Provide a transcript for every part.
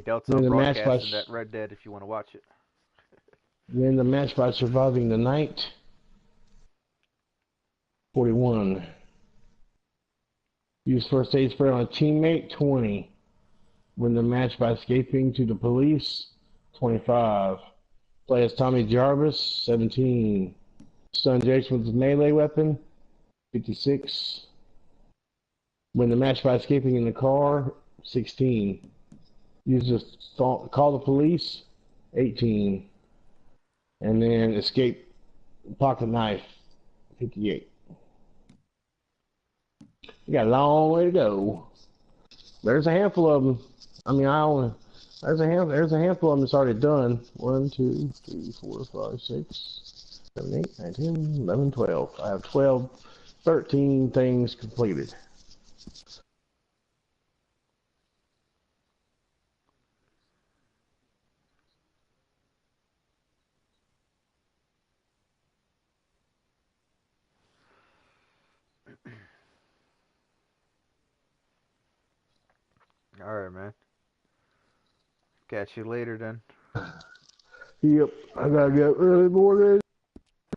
Delta, Win I'm the match by broadcasting that Red Dead if you want to watch it. win the match by surviving the night. 41. Use first aid spray on a teammate. 20. Win the match by escaping to the police. 25. Play as Tommy Jarvis. 17. Stun Jason with his melee weapon. 56. Win the match by escaping in the car. 16. Use the call the police. 18. And then escape pocket knife. 58. You got a long way to go. There's a handful of them. I mean, there's a handful of them that's already done. 1, 2, 3, 4, 5, 6, 7, 8, 9, 10, 11, 12. I have 12, 13 things completed. All right, man. Catch you later then. Yep, I gotta get up early morning,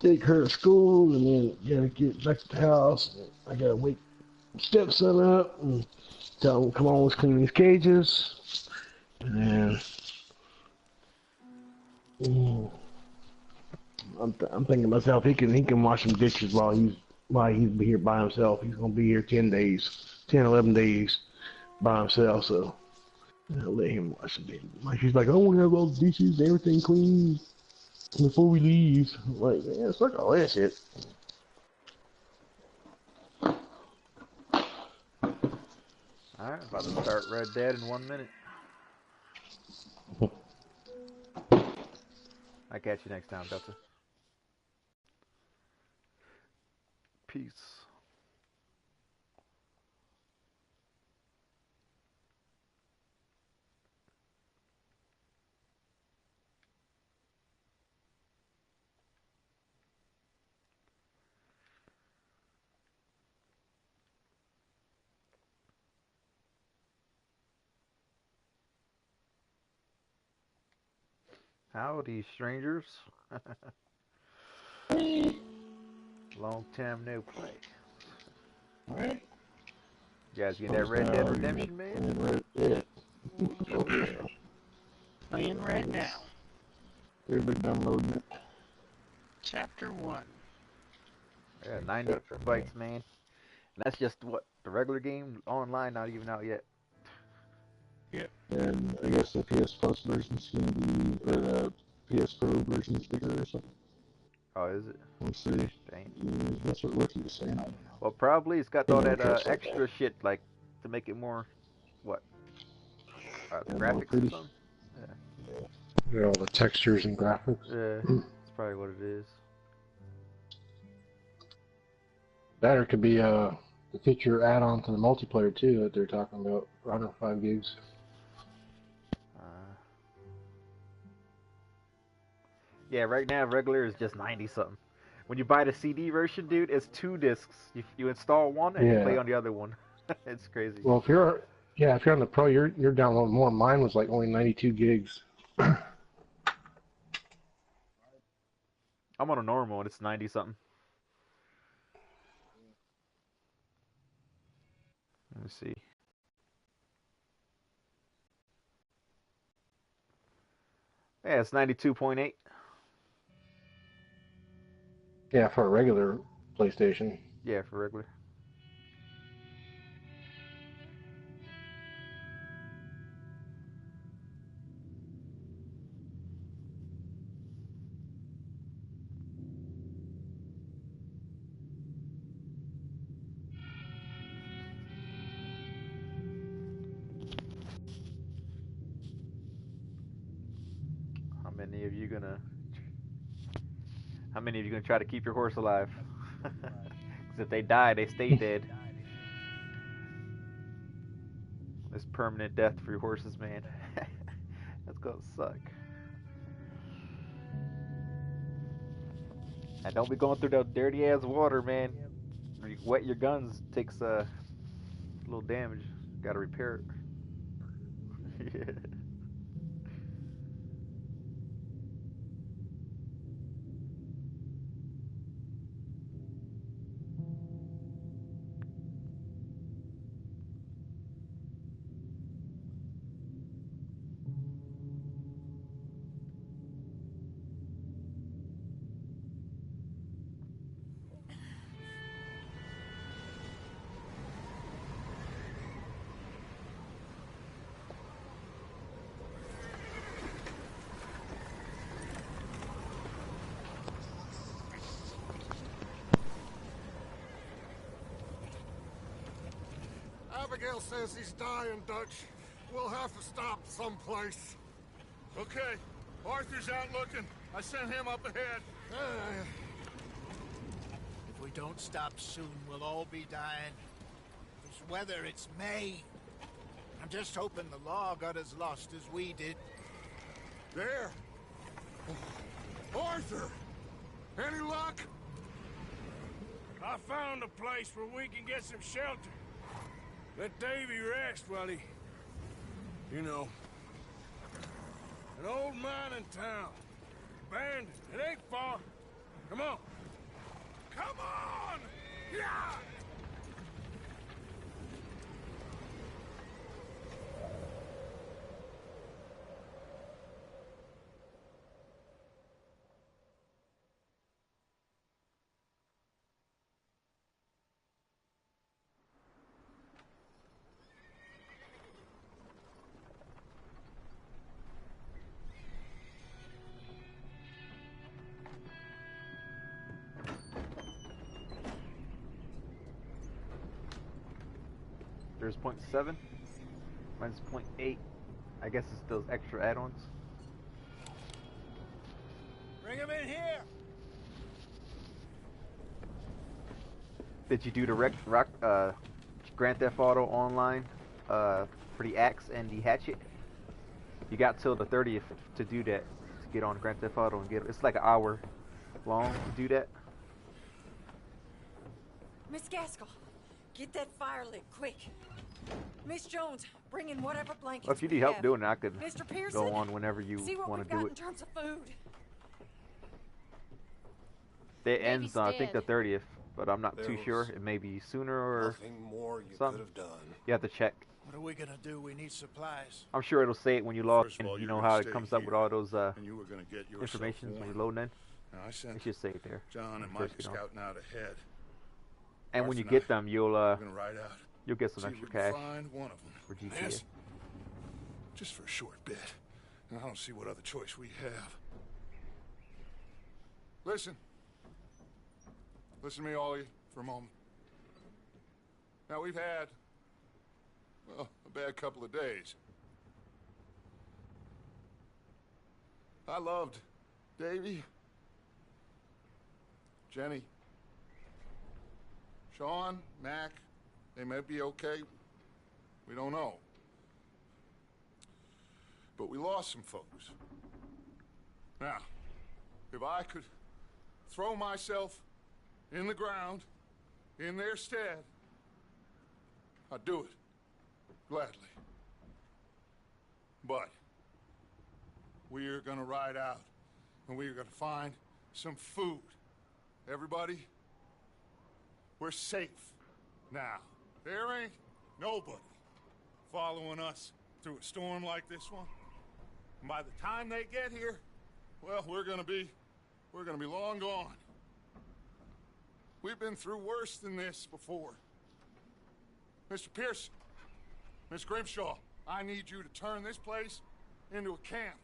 take her to school, and then gotta get back to the house. I gotta wake stepson up and tell him, come on, let's clean these cages. And then I'm thinking to myself, he can wash some dishes while he's here by himself. He's gonna be here 10 days, 10, 11 days by himself. So I'll let him wash some dishes. She's like, I want to have all the dishes, everything clean before we leave. I'm like, man, fuck all that shit. Alright, about to start Red Dead in 1 minute. I'll catch you next time, Delta. Peace. Howdy, strangers. Long time no play. Alright. You guys get that Red Dead Redemption, man? Red Dead. Oh, yeah. Playing right now. Everybody downloading it. Chapter 1. Yeah, 90 bytes, man. And that's just what? The regular game? Online, not even out yet. Yep. And I guess the PS Plus version's gonna be, or the PS Pro version's bigger or something. Oh, is it? Let's see. Dang. That's what Ricky was saying. Well, probably it's got all that extra shit, like, to make it more, what? Graphics or something? Yeah, all the textures and graphics. Yeah, that's probably what it is. That or it could be the feature add-on to the multiplayer too that they're talking about, around 5 gigs. Yeah, right now regular is just 90 something. When you buy the CD version, dude, it's 2 discs. You install one and you play on the other one. It's crazy. Well, if you're on the Pro, you're downloading more. Mine was like only 92 gigs. I'm on a normal and it's 90 something. Let me see. Yeah, it's 92.8. Yeah, for a regular PlayStation. Yeah, for regular. How many of you gonna try to keep your horse alive? Because if they die, they stay dead. It's permanent death for your horses, man. That's gonna suck. And don't be going through that dirty ass water, man. When you wet your guns, takes a little damage. Gotta repair it. Yeah. Abigail says he's dying, Dutch. We'll have to stop someplace. Okay. Arthur's out looking. I sent him up ahead. If we don't stop soon, we'll all be dying. This weather, it's May. I'm just hoping the law got as lost as we did. There! Arthur! Any luck? I found a place where we can get some shelter. Let Davy rest while he... You know. An old mining town. Abandoned. It ain't far. Come on. Come on! Yeah! There's 0.7. Mine's 0.8. I guess it's those extra add-ons. Bring him in here! Did you do the Grand Theft Auto Online for the axe and the hatchet? You got till the 30th to do that, to get on Grand Theft Auto and get it. It's like an hour long to do that. Miss Gaskell, get that fire lit, quick. Miss Jones, bring in whatever blankets Well, if you we need help have. doing it, I could Mr. Pearson, go on whenever you see what want we've to got do in it. terms of food. It ends, I think, the dead. 30th, but I'm not There too was sure. It may be sooner or Nothing more you something. could have done. You have to check. What are we gonna do? We need supplies. I'm sure it'll say it when you log First of in. all, You you're know gonna how it stay comes up with here, all those and you were gonna get yourself information when warm. you're loading in. Now, I sent It should say it there. John and First Mike get on. scouting out ahead. And when you Arthur and get them, you'll We're gonna ride out. you'll get some See extra if we can cash find one of them. for GTA. Yes. Just for a short bit. And I don't see what other choice we have. Listen. Listen to me, all of you, for a moment. Now, we've had, well, a bad couple of days. I loved Davy, Jenny, Sean, Mac. They may be okay. We don't know. But we lost some folks. Now, if I could throw myself in the ground in their stead, I'd do it gladly. But we are gonna ride out and we are gonna find some food. Everybody, we're safe now. There ain't nobody following us through a storm like this one. And by the time they get here, well, we're gonna be long gone. We've been through worse than this before. Mr. Pearson, Miss Grimshaw, I need you to turn this place into a camp.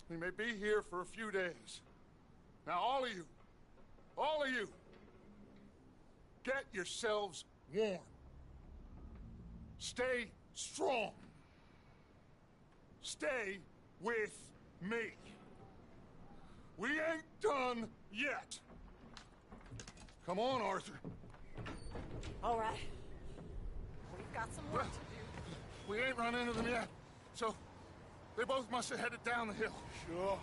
We may be here for a few days. Now, all of you, get yourselves warm. Stay strong. Stay with me. We ain't done yet. Come on, Arthur. All right. We've got some work to do. We ain't run into them yet, so they both must have headed down the hill. Sure.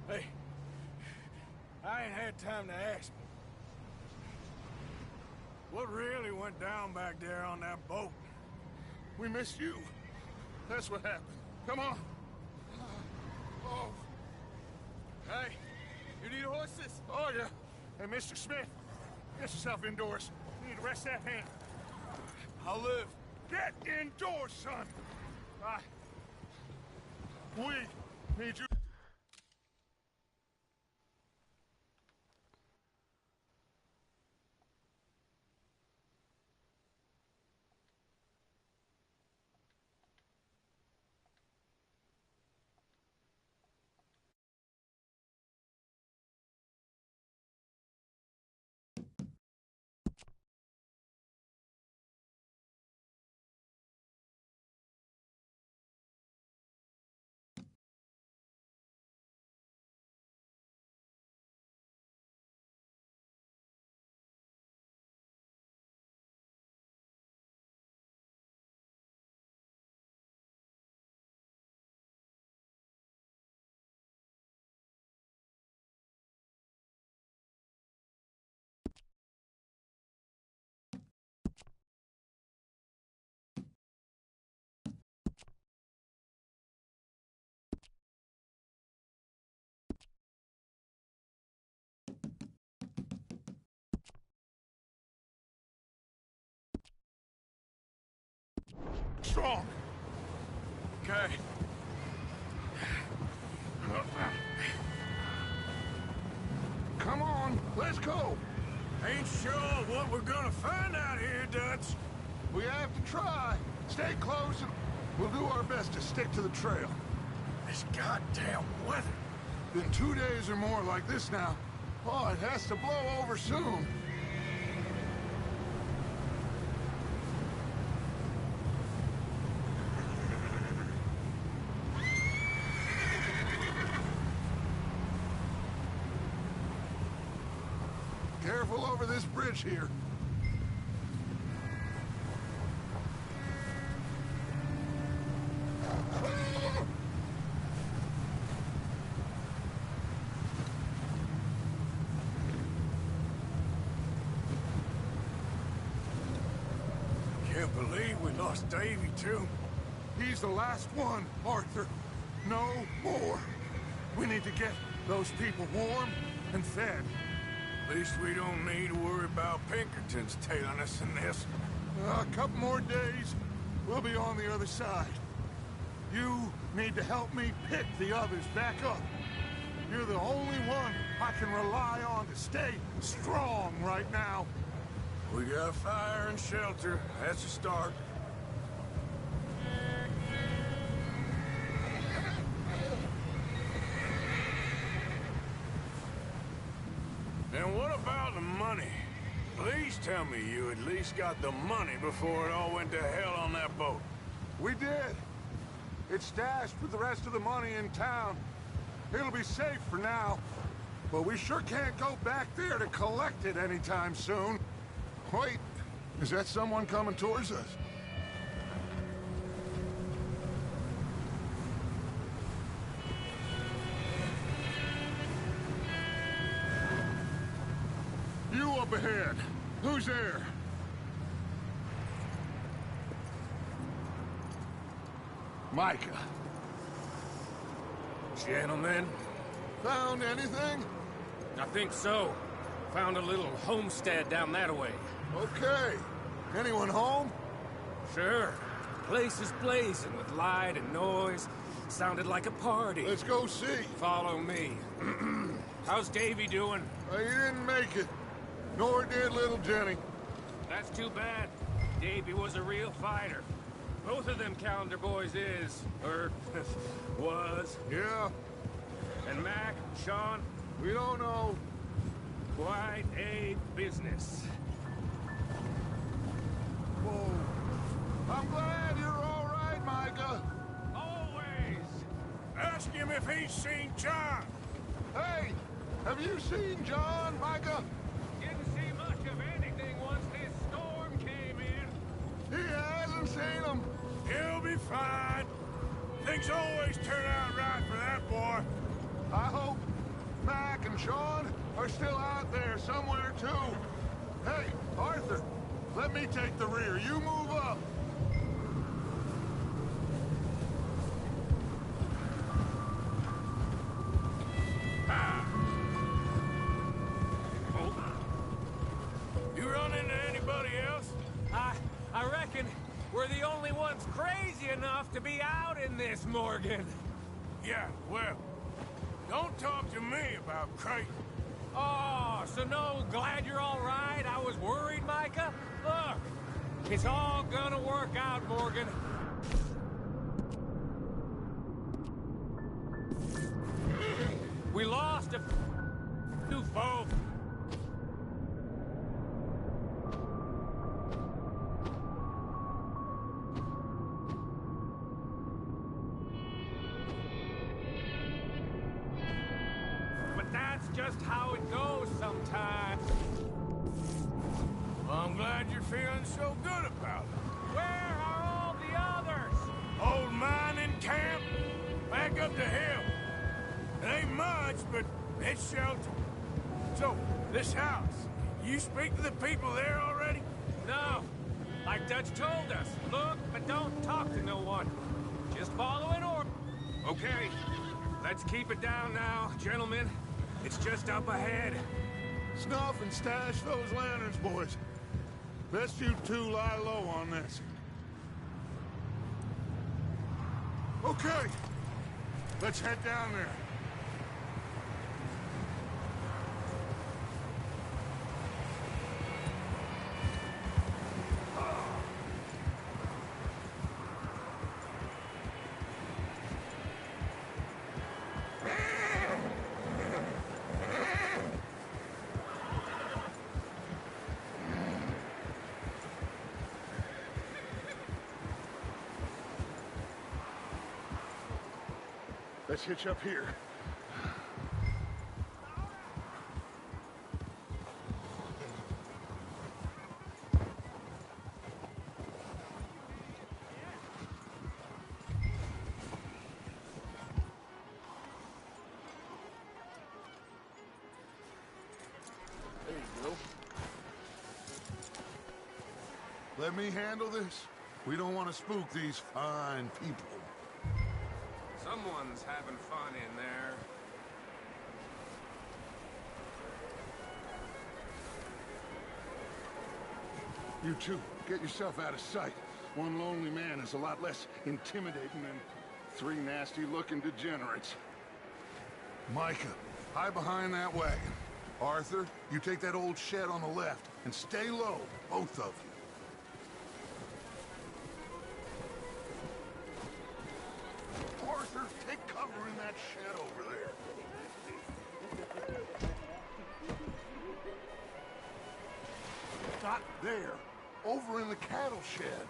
Hey, I ain't had time to ask. What really went down back there on that boat? We missed you. That's what happened. Come on. Oh. Hey, you need horses? Oh, yeah. Hey, Mr. Smith, get yourself indoors. You need to rest that hand. I'll live. Get indoors, son. We need you. Strong. Okay. Come on, let's go. Ain't sure what we're gonna find out here, Dutch. We have to try. Stay close and we'll do our best to stick to the trail. This goddamn weather. Been 2 days or more like this now. Oh, it has to blow over soon. Careful over this bridge here. Can't believe we lost Davy, too. He's the last one, Arthur. No more. We need to get those people warm and fed. At least we don't need to worry about Pinkertons tailing us in this. A couple more days, we'll be on the other side. You need to help me pick the others back up. You're the only one I can rely on to stay strong right now. We got fire and shelter. That's a start. And what about the money? Please tell me you at least got the money before it all went to hell on that boat. We did. It's stashed with the rest of the money in town. It'll be safe for now. But we sure can't go back there to collect it anytime soon. Wait, is that someone coming towards us? You up ahead. Who's there? Micah. Gentlemen, Found anything? I think so. Found a little homestead down that way. Okay. Anyone home? Sure. Place is blazing with light and noise. Sounded like a party. Let's go see. Follow me. How's Davy doing? He didn't make it. Nor did little Jenny. That's too bad. Davy was a real fighter. Both of them calendar boys is, or was. Yeah, And Mac, Sean, we don't know. quite a business. Whoa. I'm glad you're all right, Micah. Always! Ask him if he's seen John. Hey, have you seen John, Micah? Didn't see much of anything once this storm came in. He hasn't seen him. He'll be fine. Things always turn out right for that boy. I hope Mac and Sean are still out there somewhere, too. Hey, Arthur, let me take the rear. You move up. You run into anybody else? I reckon we're the only ones crazy enough to be out in this, Morgan. Yeah, well, don't talk to me about crazy. Oh, so no, glad you're all right? I was worried, Micah. Look, it's all gonna work out, Morgan. We lost a few folk. But that's just how it goes sometimes. Well, I'm glad you're feeling so good about it. Where are all the others? Old mining camp, back up the hill. It ain't much, but it's shelter. So, this house, you speak to the people there already? No. Like Dutch told us, look, but don't talk to no one. Just follow an order. Okay, let's keep it down now, gentlemen. It's just up ahead. Snuff and stash those lanterns, boys. Best you two lie low on this. Okay, let's head down there. Let's hitch up here. There you go. Let me handle this. We don't want to spook these fine people. Someone's having fun in there. You two, get yourself out of sight. One lonely man is a lot less intimidating than three nasty-looking degenerates. Micah, hide behind that wagon. Arthur, you take that old shed on the left, and stay low, both of you. Arthur, take cover in that shed over there. Not there. Over in the cattle shed.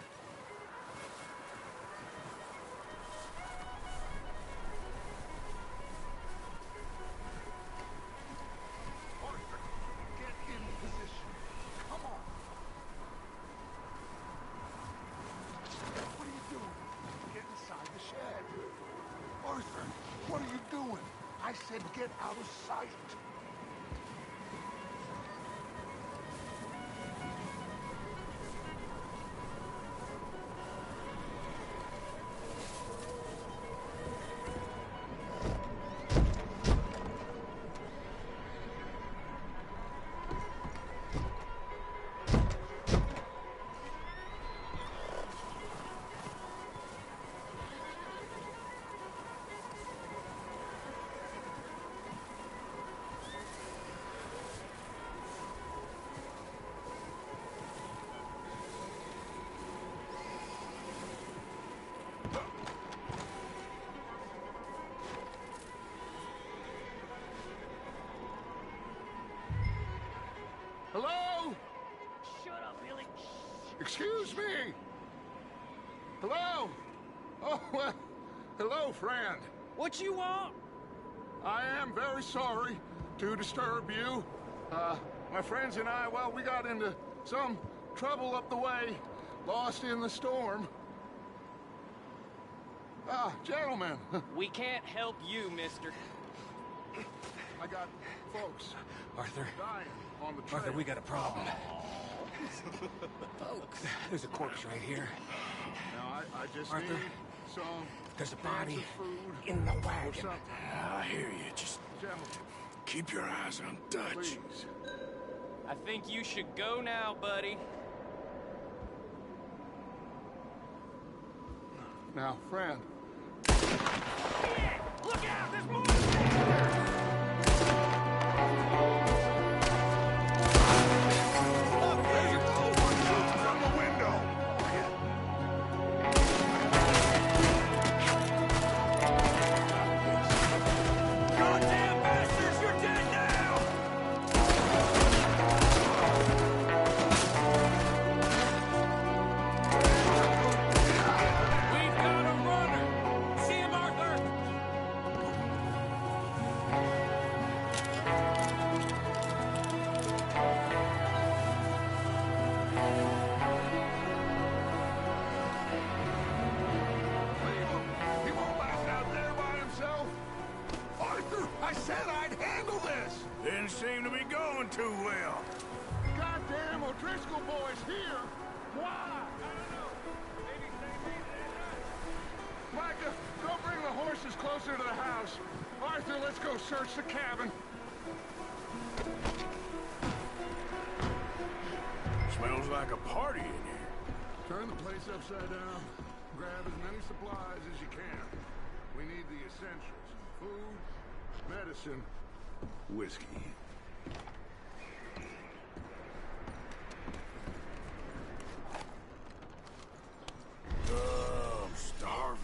Arthur, get in position. Come on. What are you doing? Get inside the shed. Arthur, what are you doing? I said get out of sight. Hello? Shut up, Billy. Excuse me? Hello? Oh, well, hello, friend. What you want? I am very sorry to disturb you. My friends and I, well, we got into some trouble up the way, lost in the storm. Gentlemen. We can't help you, mister. I got folks Arthur, dying on the trail. Arthur, we got a problem. Folks, there's a corpse right here. Now, I just Arthur, need some there's a cans body of food in the or wagon. something. I hear you. Just Gentlemen, keep your eyes on Dutch. please. I think you should go now, buddy. Now, friend. Look out! There's more! From the window! Goddamn bastards, you're dead now! We've got a runner! See him, Arthur? He won't last out there by himself. Arthur, I said I'd handle this. Didn't seem to be going too well. Goddamn O'Driscoll boys here. Why? I don't know. Maybe Micah, go bring the horses closer to the house. Arthur, let's go search the cabin. Smells like a party in here. Turn the place upside down. Grab as many supplies as you can. We need the essentials. Food, medicine, whiskey. Oh, I'm starving.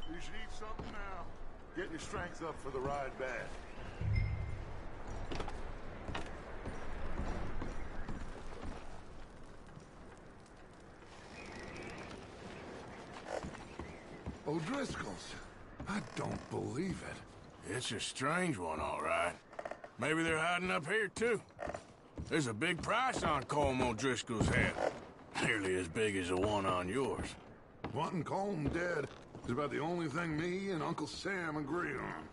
You should eat something now. Get your strength up for the ride back. O'Driscoll's. I don't believe it. It's a strange one, all right. Maybe they're hiding up here, too. There's a big price on Colm O'Driscoll's head. Nearly as big as the one on yours. Wanting Colm dead is about the only thing me and Uncle Sam agree on.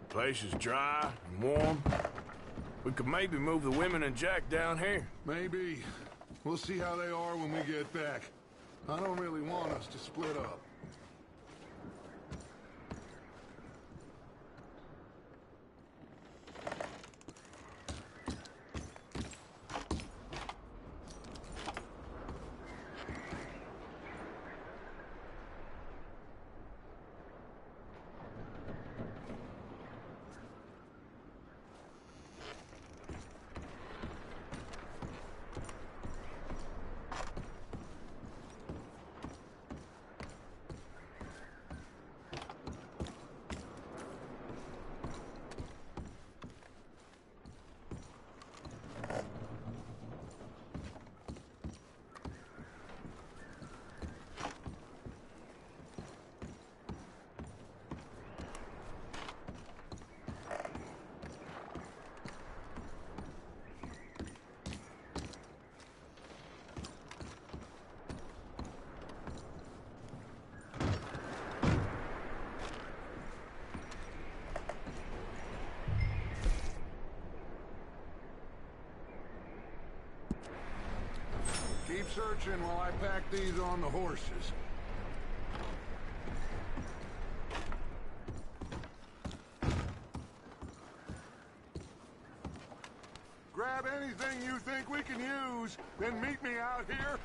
Place is dry and warm. We could maybe move the women and Jack down here. Maybe. We'll see how they are when we get back. I don't really want us to split up. Keep searching while I pack these on the horses. Grab anything you think we can use, then meet me out here.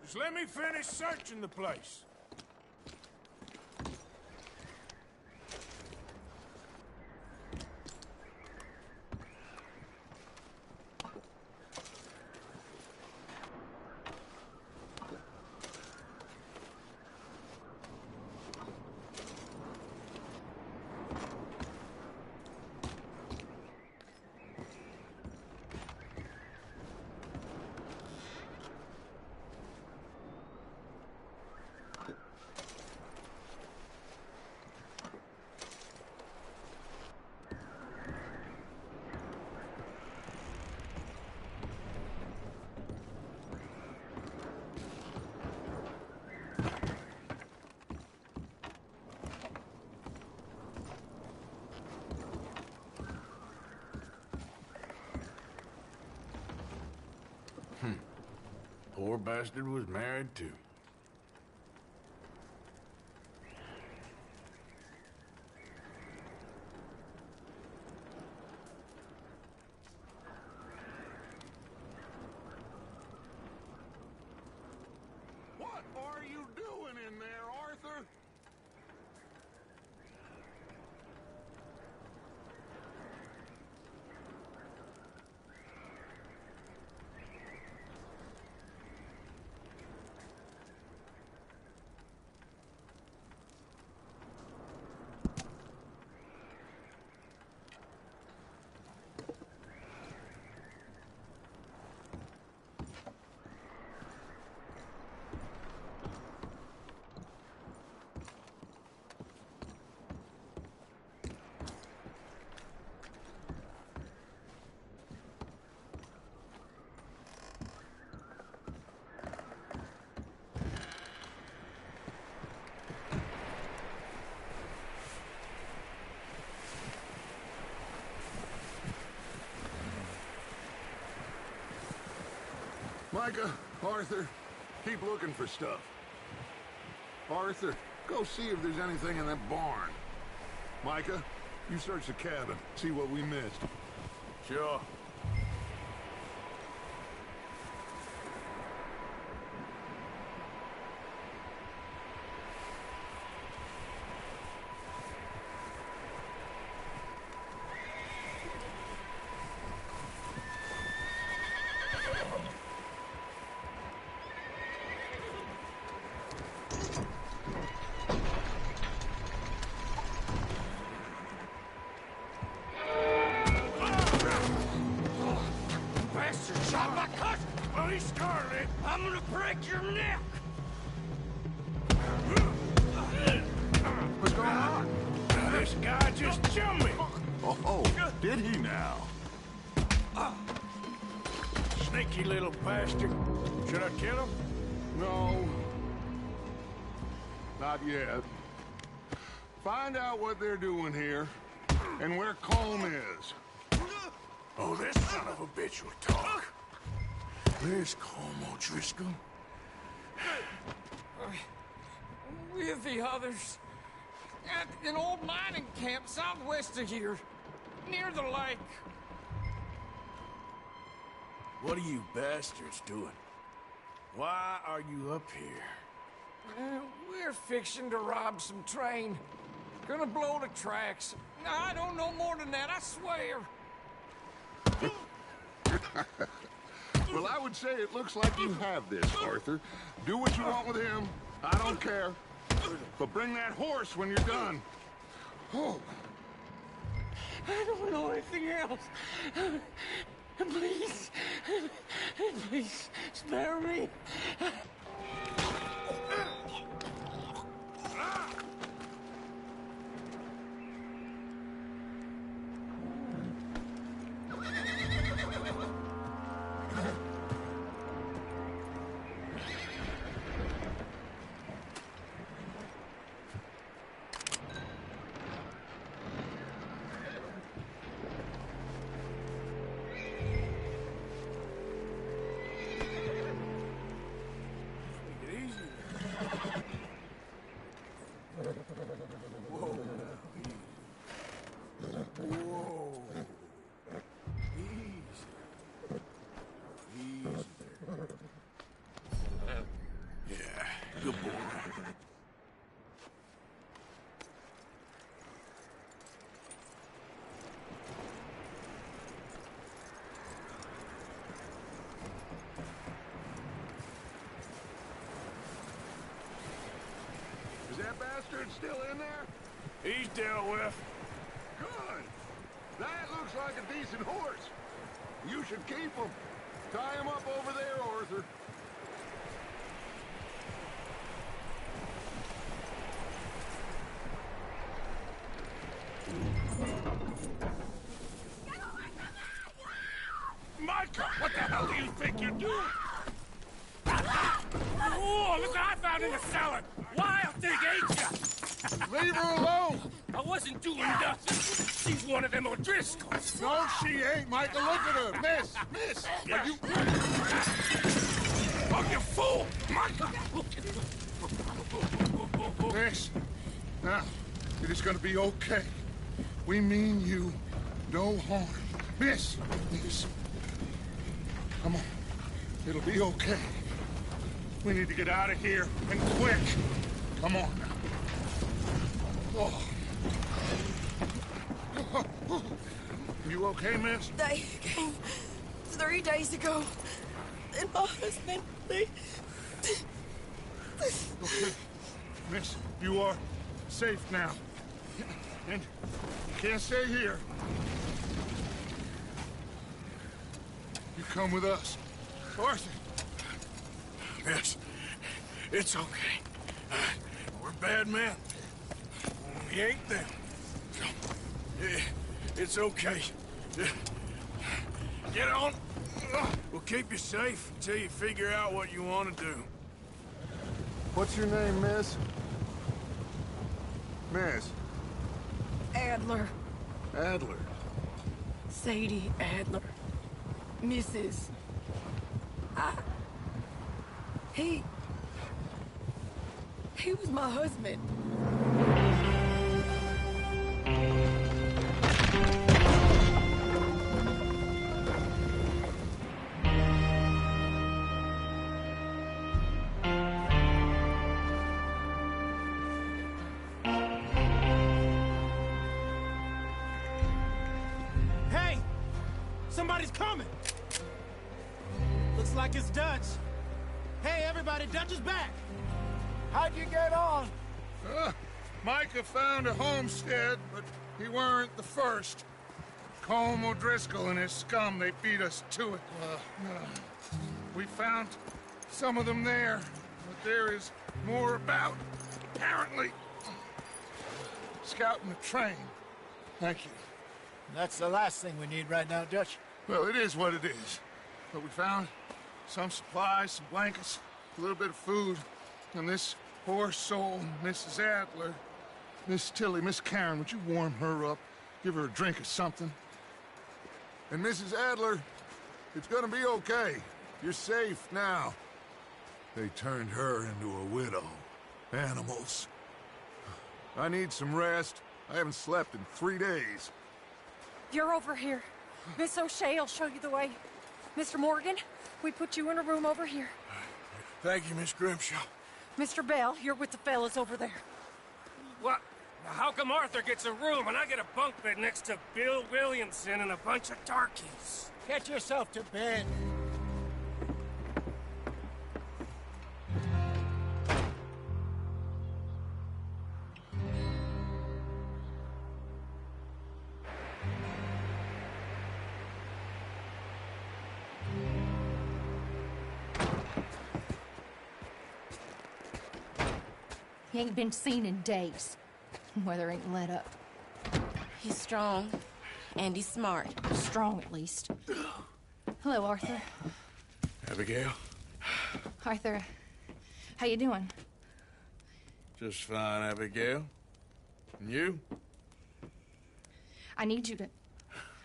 Just let me finish searching the place. Poor bastard was married too. What are you doing in there, Arthur? Micah, Arthur, keep looking for stuff. Arthur, go see if there's anything in that barn. Micah, you search the cabin, see what we missed. Sure. Scarlet, I'm gonna break your neck! What's going on? This guy just jumped me! Oh, did he now? Sneaky little bastard. Should I kill him? No. Not yet. Find out what they're doing here, and where Colm is. Oh, this son of a bitch will talk. Where's Colm O'Driscoll? With the others. At an old mining camp southwest of here. Near the lake. What are you bastards doing? Why are you up here? We're fixing to rob some train. Gonna blow the tracks. I don't know more than that, I swear. Well, I would say it looks like you have this, Arthur. Do what you want with him. I don't care. But bring that horse when you're done. Oh. I don't know anything else. Please. Please, spare me. Good boy. Is that bastard still in there? He's dealt with. Good. That looks like a decent horse. You should keep him. Tie him up over there, Arthur. Micah, what the hell do you think you're doing? Oh, look what I found in the cellar! Wild thing, ain't ya? Leave her alone! I wasn't doing nothing. She's one of them O'Driscolls. No, she ain't, Micah. Look at her. Miss! Are you... Oh, you fool! Miss, now, it is gonna be okay. We mean you no harm. Miss! Come on. It'll be okay. We need to get out of here, and quick. Come on now. Oh. You okay, miss? They came 3 days ago. And my husband, Okay. Miss, you are safe now. And you can't stay here. You come with us. Arthur. Miss, it's okay. We're bad men. We ain't them. It's okay. Get on. We'll keep you safe until you figure out what you want to do. What's your name, miss? Miss? Adler. Adler. Sadie Adler. Mrs. He was my husband. Hey! Somebody's coming! Looks like it's Dutch. Hey, everybody, Dutch is back! How'd you get on? Micah found a homestead, but he weren't the first. Colm O'Driscoll and his scum, they beat us to it. We found some of them there, but there is more about, apparently. Scouting the train. Thank you. That's the last thing we need right now, Dutch. Well, it is what it is. But we found some supplies, some blankets, a little bit of food, and this poor soul, Mrs. Adler, Miss Tilly, Miss Karen, would you warm her up? Give her a drink or something? And Mrs. Adler, it's gonna be okay. You're safe now. They turned her into a widow. Animals. I need some rest. I haven't slept in 3 days. You're over here. Miss O'Shea will show you the way. Mr. Morgan, we put you in a room over here. Thank you, Miss Grimshaw. Mr. Bell, you're with the fellas over there. What? How come Arthur gets a room and I get a bunk bed next to Bill Williamson and a bunch of darkies? Get yourself to bed. He ain't been seen in days. Weather ain't let up. He's strong, and he's smart. Strong, at least. Hello, Arthur. Abigail? Arthur, how you doing? Just fine, Abigail. And you? I need you to...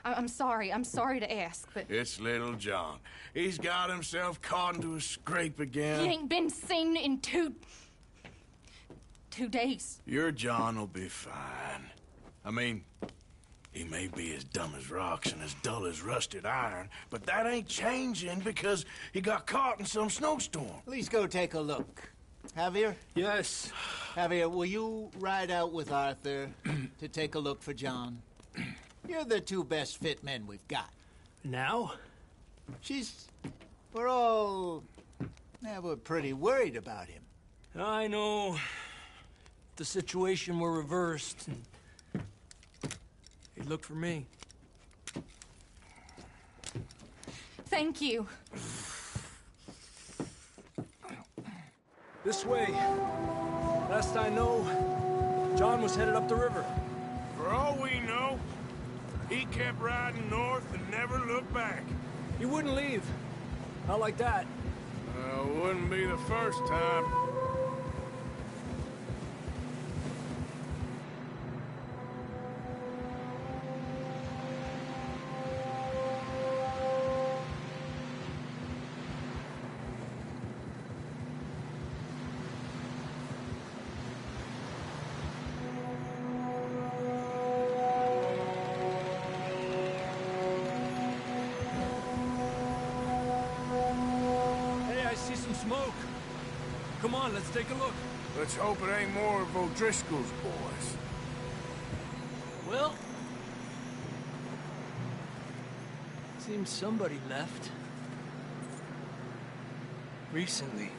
I'm sorry to ask, but... It's little John. He's got himself caught into a scrape again. He ain't been seen in 2 days. Your John will be fine. I mean, he may be as dumb as rocks and as dull as rusted iron, but that ain't changing because he got caught in some snowstorm. Please go take a look. Javier? Yes? Javier, will you ride out with Arthur to take a look for John? You're the 2 best fit men we've got. Now? We're pretty worried about him. I know. The situation were reversed. He looked for me. Thank you. This way. Last I know, John was headed up the river. For all we know, he kept riding north and never looked back. He wouldn't leave. Not like that. Wouldn't be the first time. Come on, let's take a look. Let's hope it ain't more of O'Driscoll's boys. Well... seems somebody left. Recently.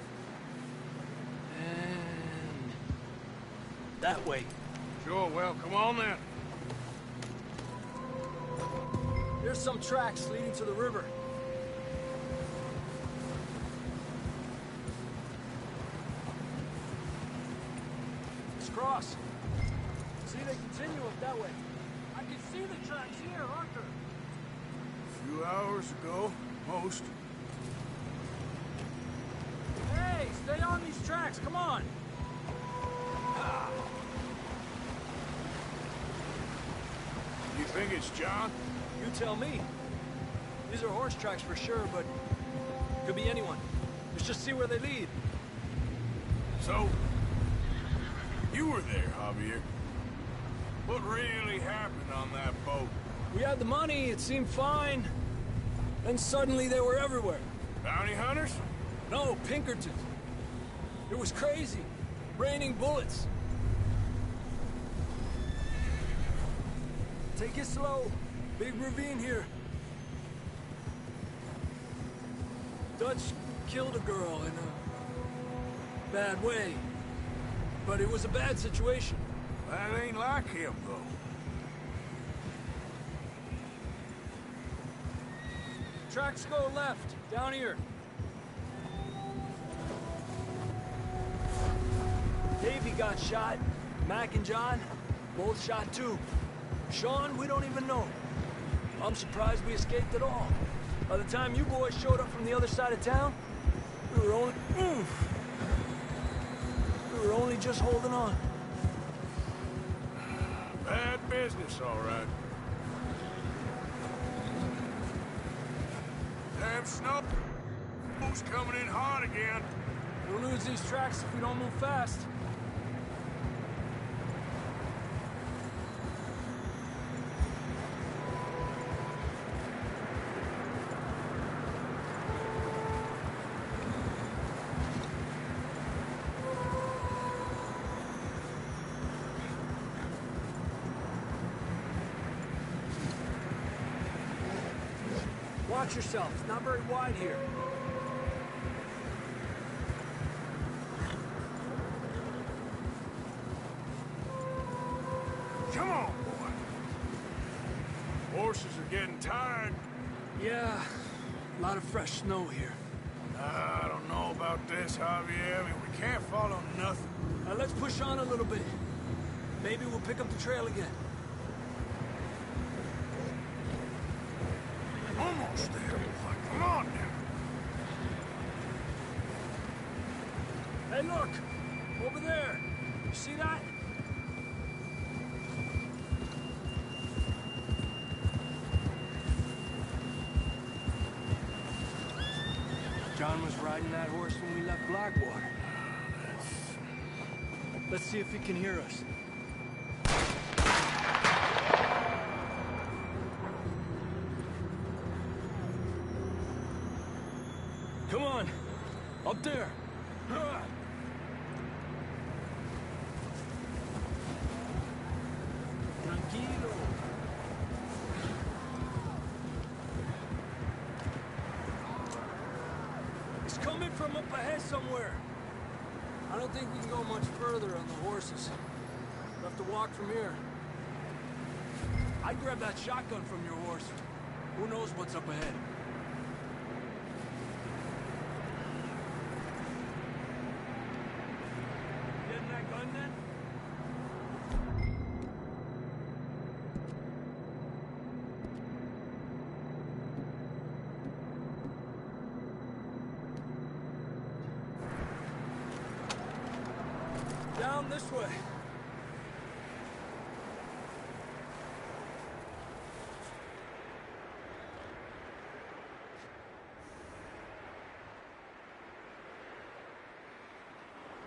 And... that way. Sure, well, come on then. There's some tracks leading to the river. Let's cross. See, they continue up that way. I can see the tracks here, Arthur. A few hours ago, most. Hey, stay on these tracks, come on. Ah. You think it's John? You tell me. These are horse tracks for sure, but could be anyone. Let's just see where they lead. So, you were there, Javier. What really happened on that boat? We had the money, it seemed fine. Then suddenly they were everywhere. Bounty hunters? No, Pinkertons. It was crazy. Raining bullets. Take it slow. Big ravine here. Dutch killed a girl in a bad way. But it was a bad situation. That ain't like him, though. Tracks go left, down here. Davey got shot. Mac and John, both shot too. Sean, we don't even know. I'm surprised we escaped at all. By the time you boys showed up from the other side of town, we were only just holding on. Bad business, all right. Damn snow's coming in hard again. We'll lose these tracks if we don't move fast. Watch yourself. It's not very wide here. Come on, boy. Horses are getting tired. Yeah, a lot of fresh snow here. I don't know about this, Javier. I mean, we can't follow nothing. Let's push on a little bit. Maybe we'll pick up the trail again. Almost there, boy. Come on now. Hey, look! Over there! You see that? John was riding that horse when we left Blackwater. Let's see if he can hear us. Come on! Up there! Tranquilo. It's coming from up ahead somewhere. I don't think we can go much further on the horses. We'll have to walk from here. I'd grab that shotgun from your horse. Who knows what's up ahead? Getting that gun then? Down this way.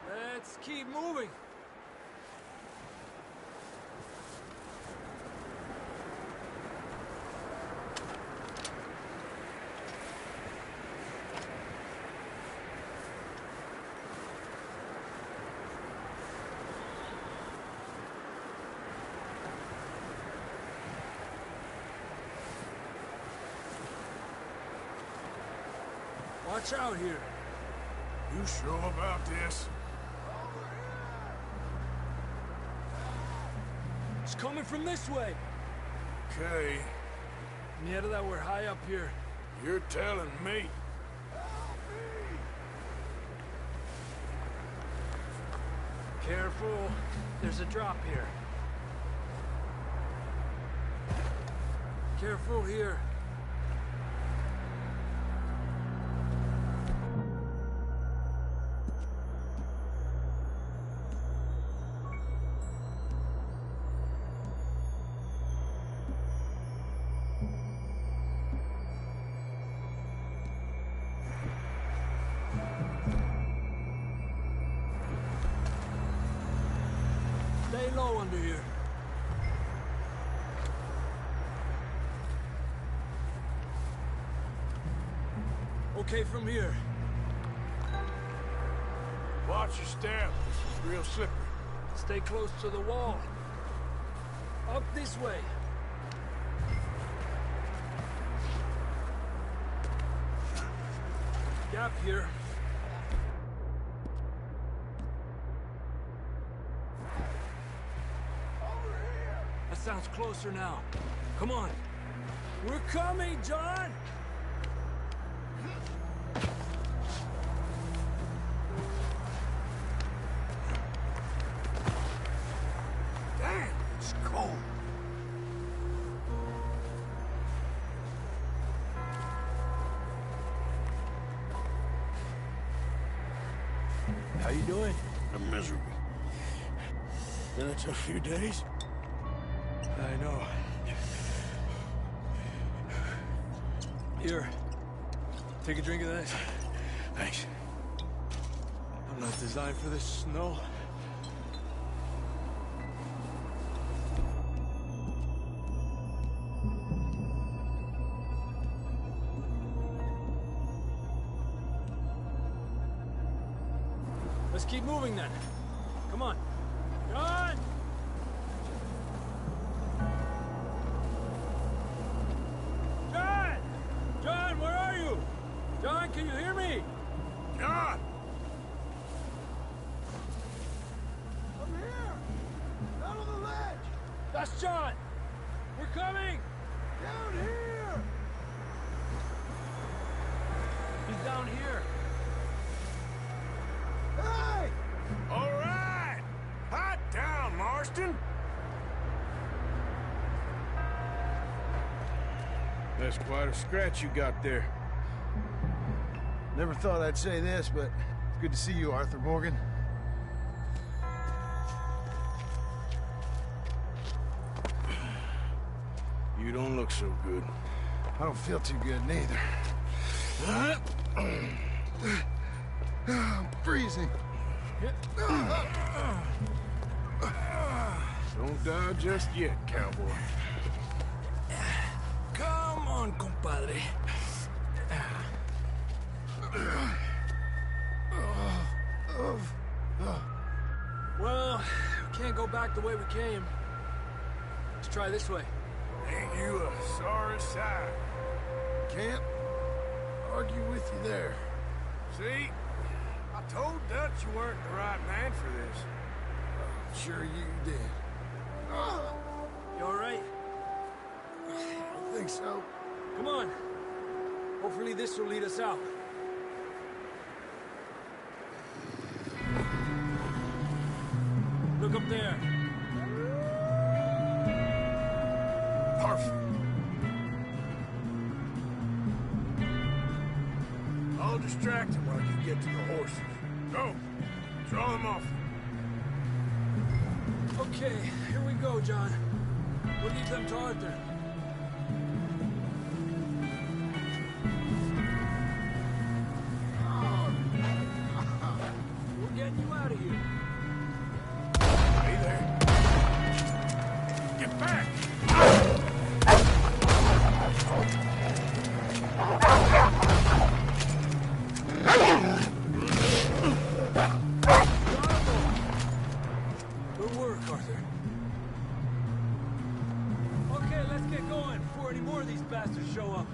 Let's keep moving. Watch out here. You sure about this? It's coming from this way. Okay. Yeah, that we're high up here. You're telling me. Careful. There's a drop here. Careful here. Stay low under here. Okay, from here. Watch your step. This is real slippery. Stay close to the wall. Up this way. Gap here. That sounds closer now. Come on. We're coming, John! Damn, it's cold. How you doing? I'm miserable. Been a tough few days. I know. Here. Take a drink of that. Thanks. I'm not designed for this snow. Let's keep moving then. Come on. John! John! John, where are you? John, can you hear me? John! I'm here! Down on the ledge! That's John! We're coming! Down here! He's down here. Hey! All right! Hot down, Marston! That's quite a scratch you got there. Never thought I'd say this, but it's good to see you, Arthur Morgan. You don't look so good. I don't feel too good, neither. I'm freezing. Don't die just yet, cowboy. Come on, compadre. Well, we can't go back the way we came. Let's try this way. Ain't you a sorry sight? Can't argue with you there. See? I told Dutch you weren't the right man for this. Sure you did. You all right? I think so. Come on. Hopefully this will lead us out. Look up there. Perfect. I'll distract him while you get to the horses. Go. Draw them off. Okay, here we go, John. We'll leave them to Arthur. We're getting you out of here. Hey there. Get back! Good work, Arthur. Okay, let's get going before any more of these bastards show up.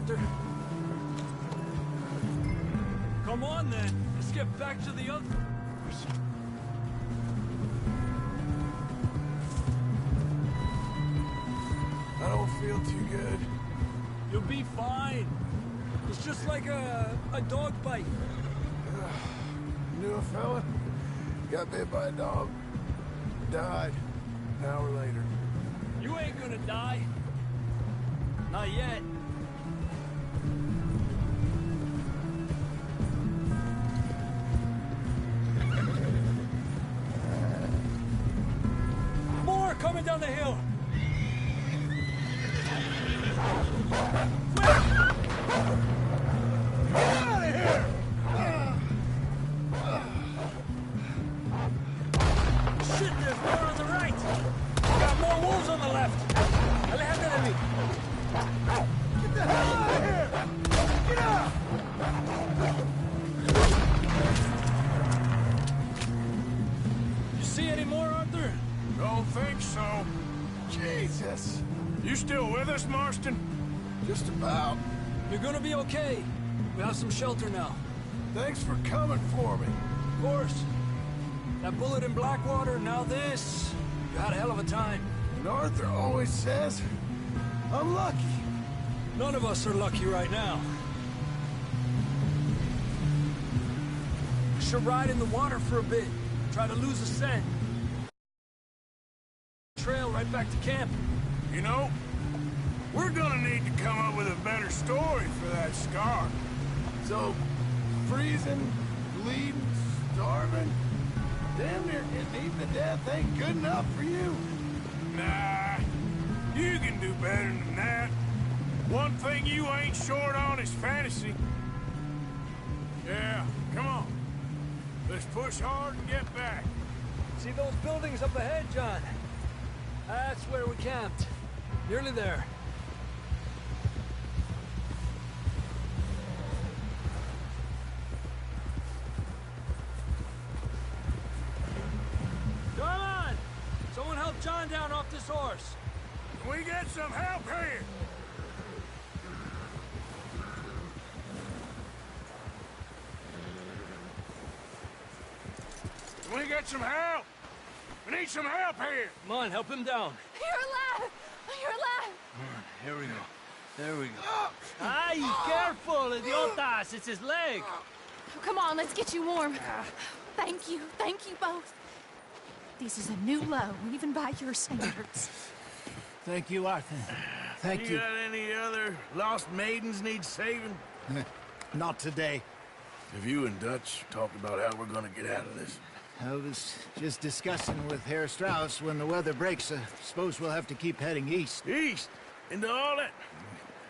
Arthur? Come on, then. Let's get back to the other... I don't feel too good. You'll be fine. It's just like a dog bite. Knew a fella? Got bit by a dog. Died. An hour later. You ain't gonna die. Not yet. More coming down the hill. Shit, there's more on the right. Got more wolves on the left. Aléjate de mí. Get the hell out of here! Get out! You see any more, Arthur? Don't think so. Jesus! You still with us, Marston? Just about. You're gonna be okay. We have some shelter now. Thanks for coming for me. Of course. That bullet in Blackwater, now this. You had a hell of a time. And Arthur always says, I'm lucky. None of us are lucky right now. We should ride in the water for a bit. Try to lose a scent. Trail right back to camp. You know, we're gonna need to come up with a better story for that scar. So, freezing, bleeding, starving, damn near getting eaten to death ain't good enough for you. Nah, you can do better than that. One thing you ain't short on is fantasy. Yeah, come on. Let's push hard and get back. See those buildings up ahead, John? That's where we camped. Nearly there. Come on! Someone help John down off this horse. Can we get some help here? Can we get some help? We need some help here. Come on, help him down. You're alive! You're alive! Here we go. There we go. Ay, careful, idiotas! It's his leg. Oh, come on, let's get you warm. Thank you both. This is a new low, even by your standards. Thank you, Arthur. Thank you. Got any other lost maidens need saving? Not today. Have you and Dutch talked about how we're gonna get out of this? I was just discussing with Herr Strauss when the weather breaks. I suppose we'll have to keep heading east. East? Into all that...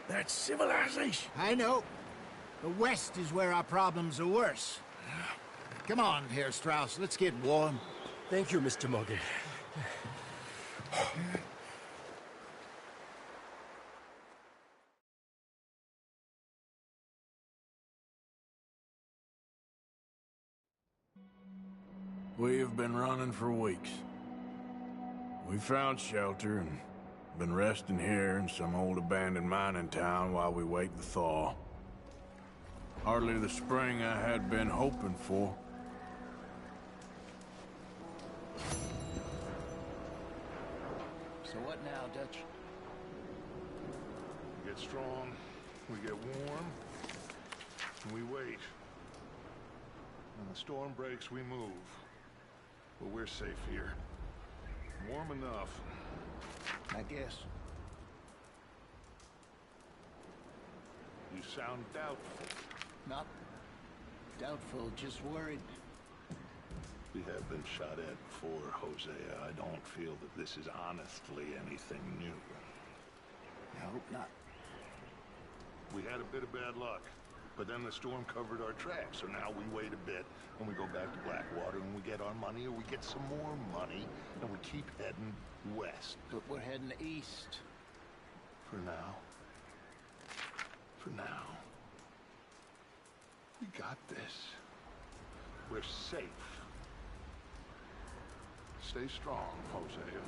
That's civilization. I know. The west is where our problems are worse. Come on, Herr Strauss, let's get warm. Thank you, Mr. Morgan. We have been running for weeks. We found shelter and been resting here in some old abandoned mining town while we wait the thaw. Hardly the spring I had been hoping for. So what now, Dutch? We get strong, we get warm, and we wait. When the storm breaks, we move. But we're safe here. Warm enough. I guess. You sound doubtful. Not doubtful, just worried. We have been shot at before, Hosea. I don't feel that this is honestly anything new. I hope not. We had a bit of bad luck, but then the storm covered our tracks, so now we wait a bit, and we go back to Blackwater, and we get our money, or we get some more money, and we keep heading west. But we're heading east. For now. For now. We got this. We're safe. Stay strong, Hosea.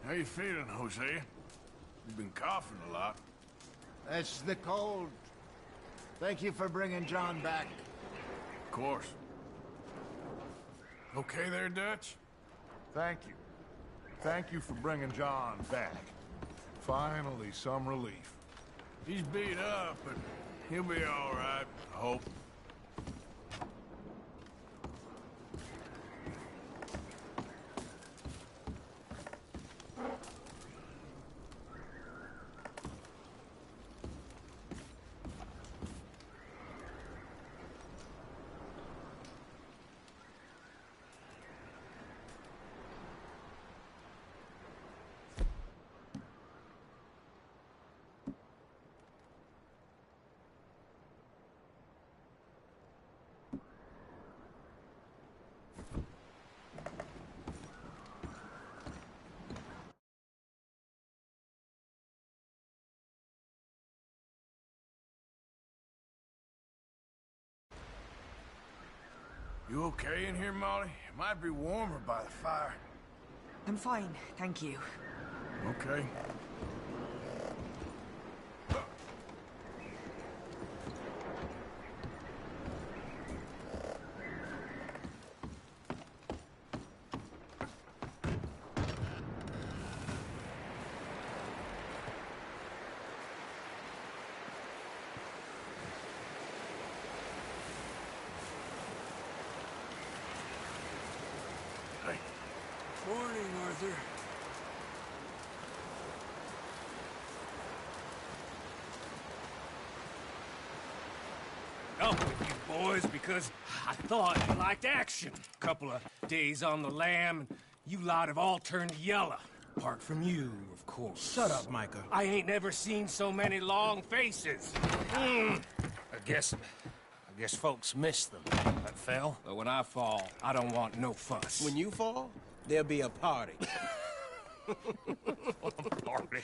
How you feeling, Jose? You've been coughing a lot. That's the cold. Thank you for bringing John back. Of course. Okay there, Dutch? Thank you. Thank you for bringing John back. Finally, some relief. He's beat up, but he'll be all right, I hope. You okay in here, Molly? It might be warmer by the fire. I'm fine, thank you. Okay. Morning, Arthur. Up with you boys because I thought you liked action. Couple of days on the lam, and you lot have all turned yellow. Apart from you, of course. Shut up, Micah. I ain't never seen so many long faces. I guess folks miss them. That fell. But when I fall, I don't want no fuss. When you fall, there'll be a party. Party?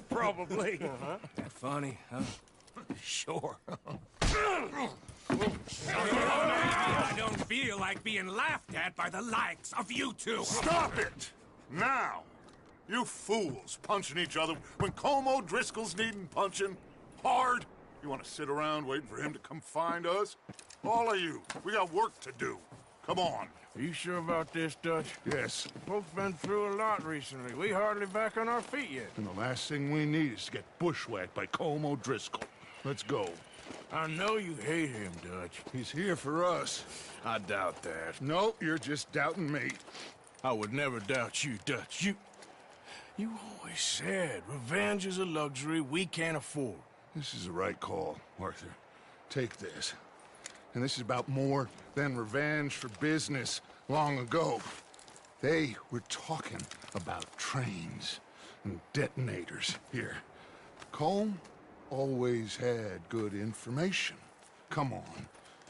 Probably. That funny, huh? Sure. I don't feel like being laughed at by the likes of you two. Stop it! Now! You fools punching each other when Colm O'Driscoll's needing punching. Hard! You want to sit around waiting for him to come find us? All of you, we got work to do. Come on. Are you sure about this, Dutch? Yes. Folks been through a lot recently. We hardly back on our feet yet. And the last thing we need is to get bushwhacked by Colm O'Driscoll. Let's go. I know you hate him, Dutch. He's here for us. I doubt that. No, you're just doubting me. I would never doubt you, Dutch. You always said revenge is a luxury we can't afford. This is the right call, Arthur. Take this. And this is about more than revenge for business long ago. They were talking about trains and detonators here. Colm always had good information. Come on.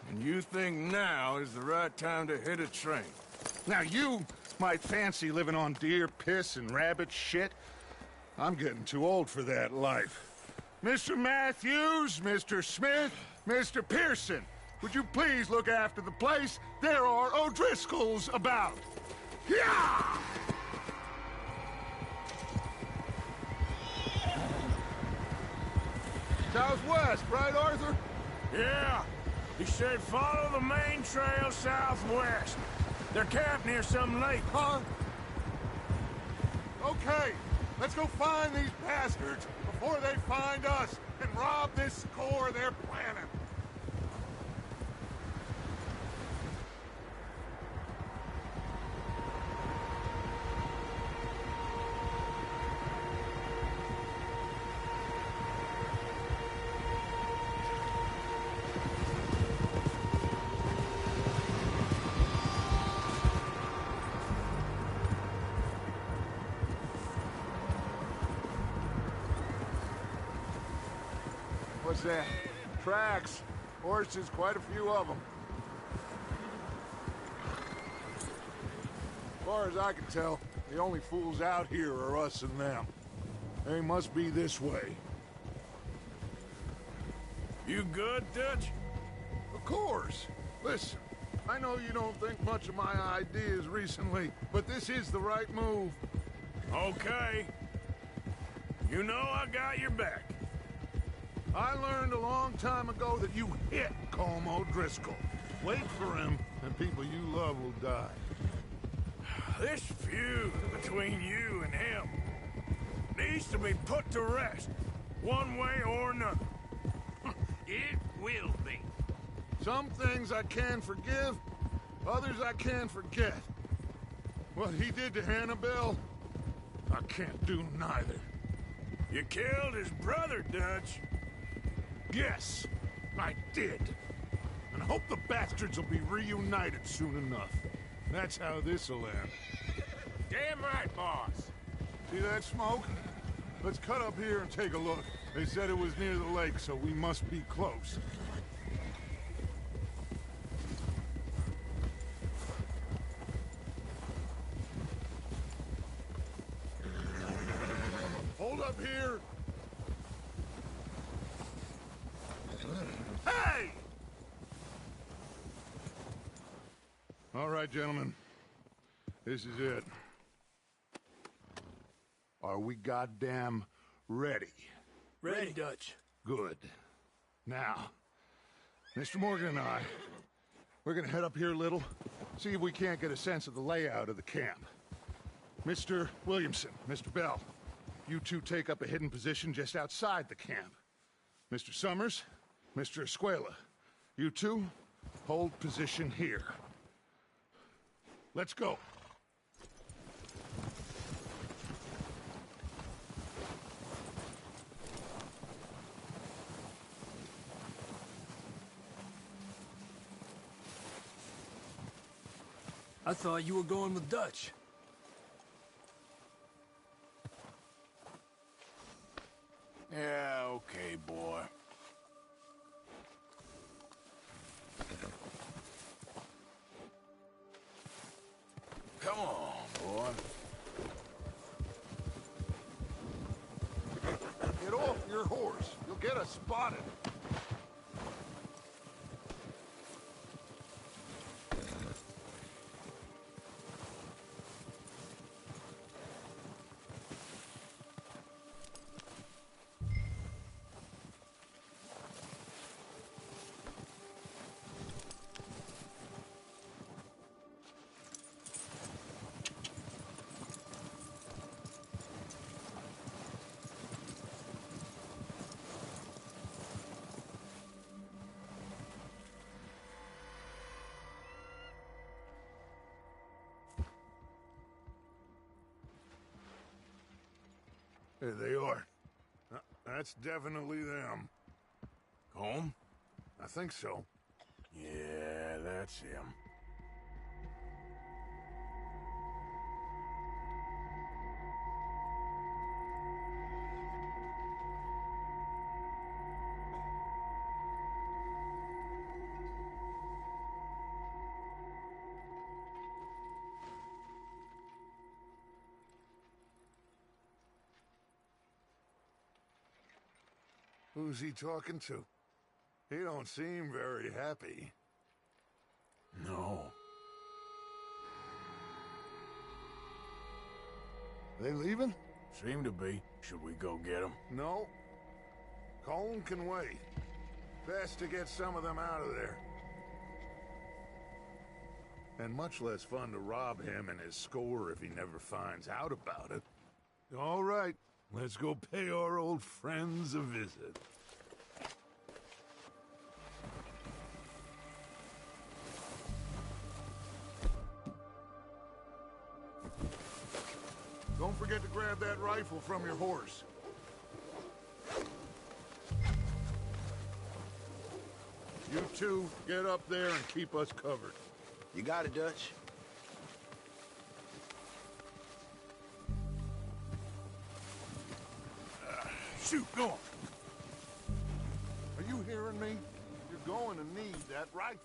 And you think now is the right time to hit a train? Now you might fancy living on deer piss and rabbit shit. I'm getting too old for that life. Mr. Matthews, Mr. Smith, Mr. Pearson, would you please look after the place? There are O'Driscolls about. Yeah! Southwest, right, Arthur? Yeah. He said follow the main trail southwest. They're camped near some lake. Huh? Okay, let's go find these bastards before they find us and rob this core they're planning. What's that? Tracks. Horses, quite a few of them. As far as I can tell, the only fools out here are us and them. They must be this way. You good, Dutch? Of course. Listen, I know you don't think much of my ideas recently, but this is the right move. Okay. You know I got your back. I learned a long time ago that you hit Colm O'Driscoll. Wait for him, and people you love will die. This feud between you and him needs to be put to rest, one way or another. It will be. Some things I can forgive, others I can forget. What he did to Annabelle, I can't do neither. You killed his brother, Dutch. Yes, I did. And I hope the bastards will be reunited soon enough. That's how this'll end. Damn right, boss. See that smoke? Let's cut up here and take a look. They said it was near the lake, so we must be close. Hold up here. Hey! All right, gentlemen. This is it. Are we goddamn ready? Ready, Dutch. Good. Now, Mr. Morgan and I, we're gonna head up here a little, see if we can't get a sense of the layout of the camp. Mr. Williamson, Mr. Bell, you two take up a hidden position just outside the camp. Mr. Summers, Mr. Escuela, you two hold position here. Let's go. I thought you were going with Dutch. Yeah, okay, boy. Come on, boy. Get off your horse. You'll get us spotted. There they are. That's definitely them. Home? I think so. Yeah, that's him. Who's he talking to? He don't seem very happy. No. They leaving? Seem to be. Should we go get them? No. Colm can wait. Best to get some of them out of there. And much less fun to rob him and his score if he never finds out about it. All right, let's go pay our old friends a visit. Don't forget to grab that rifle from your horse. You two, get up there and keep us covered. You got it, Dutch. Shoot, go on. Are you hearing me? You're going to need that rifle.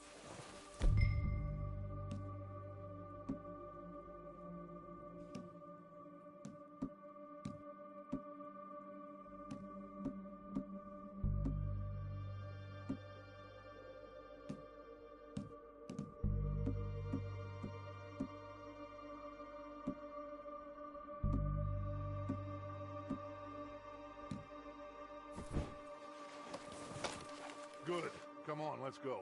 Good. Come on, let's go.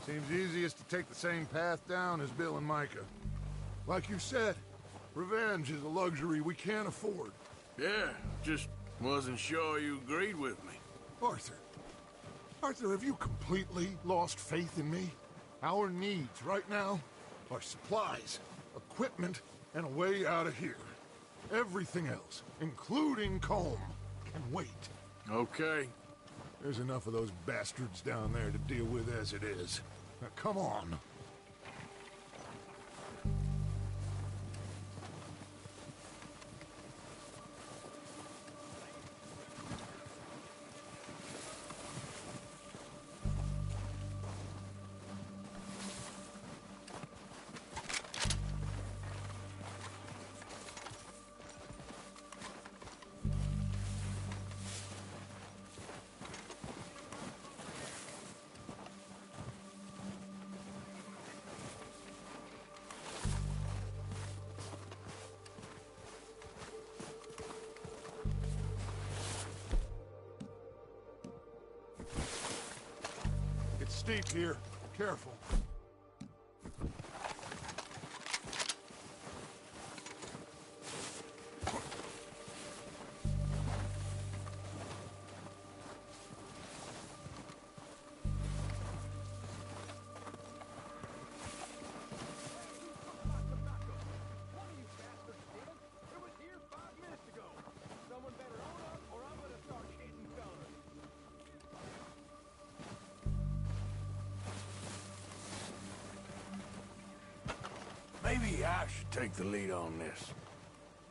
Seems easiest to take the same path down as Bill and Micah. Like you said, revenge is a luxury we can't afford. Yeah, just wasn't sure you agreed with me. Arthur. Arthur, have you completely lost faith in me? Our needs right now are supplies, equipment, and a way out of here. Everything else, including Colm, can wait. Okay. There's enough of those bastards down there to deal with as it is. Now, come on. It's steep here. Careful. Maybe I should take the lead on this.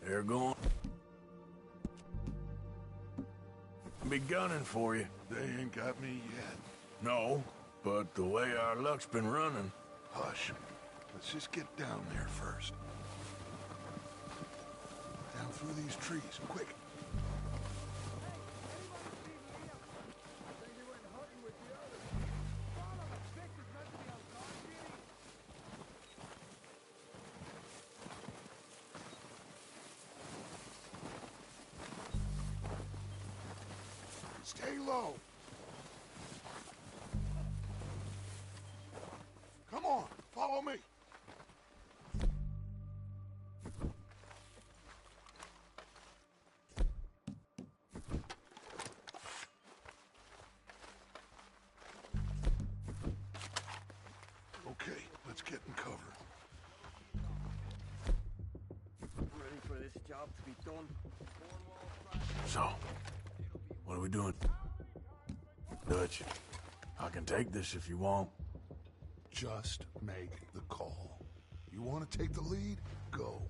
They're going to be be gunning for you. They ain't got me yet. No, but the way our luck's been running... Hush. Let's just get down there first. Down through these trees, quick. Stay low. Come on, follow me. Okay, let's get in cover. Ready for this job to be done? So, what are we doing? Dutch, I can take this if you want. Just make the call. You want to take the lead? Go.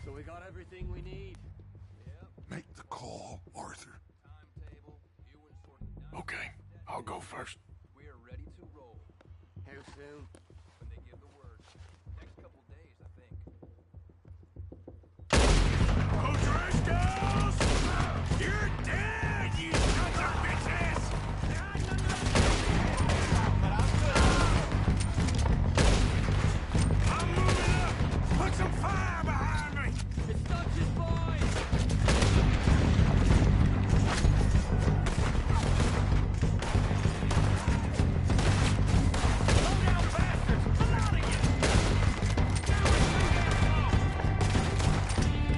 So we got everything we need. Make the call, Arthur. Okay, I'll go first. We are ready to roll. How soon? When they give the word. Next couple days, I think. O'Driscolls! You're dead, you sons of bitches! I'm moving up! Put some fire behind me! It's Dutch's boys! Slow down, bastards! I'm out of here!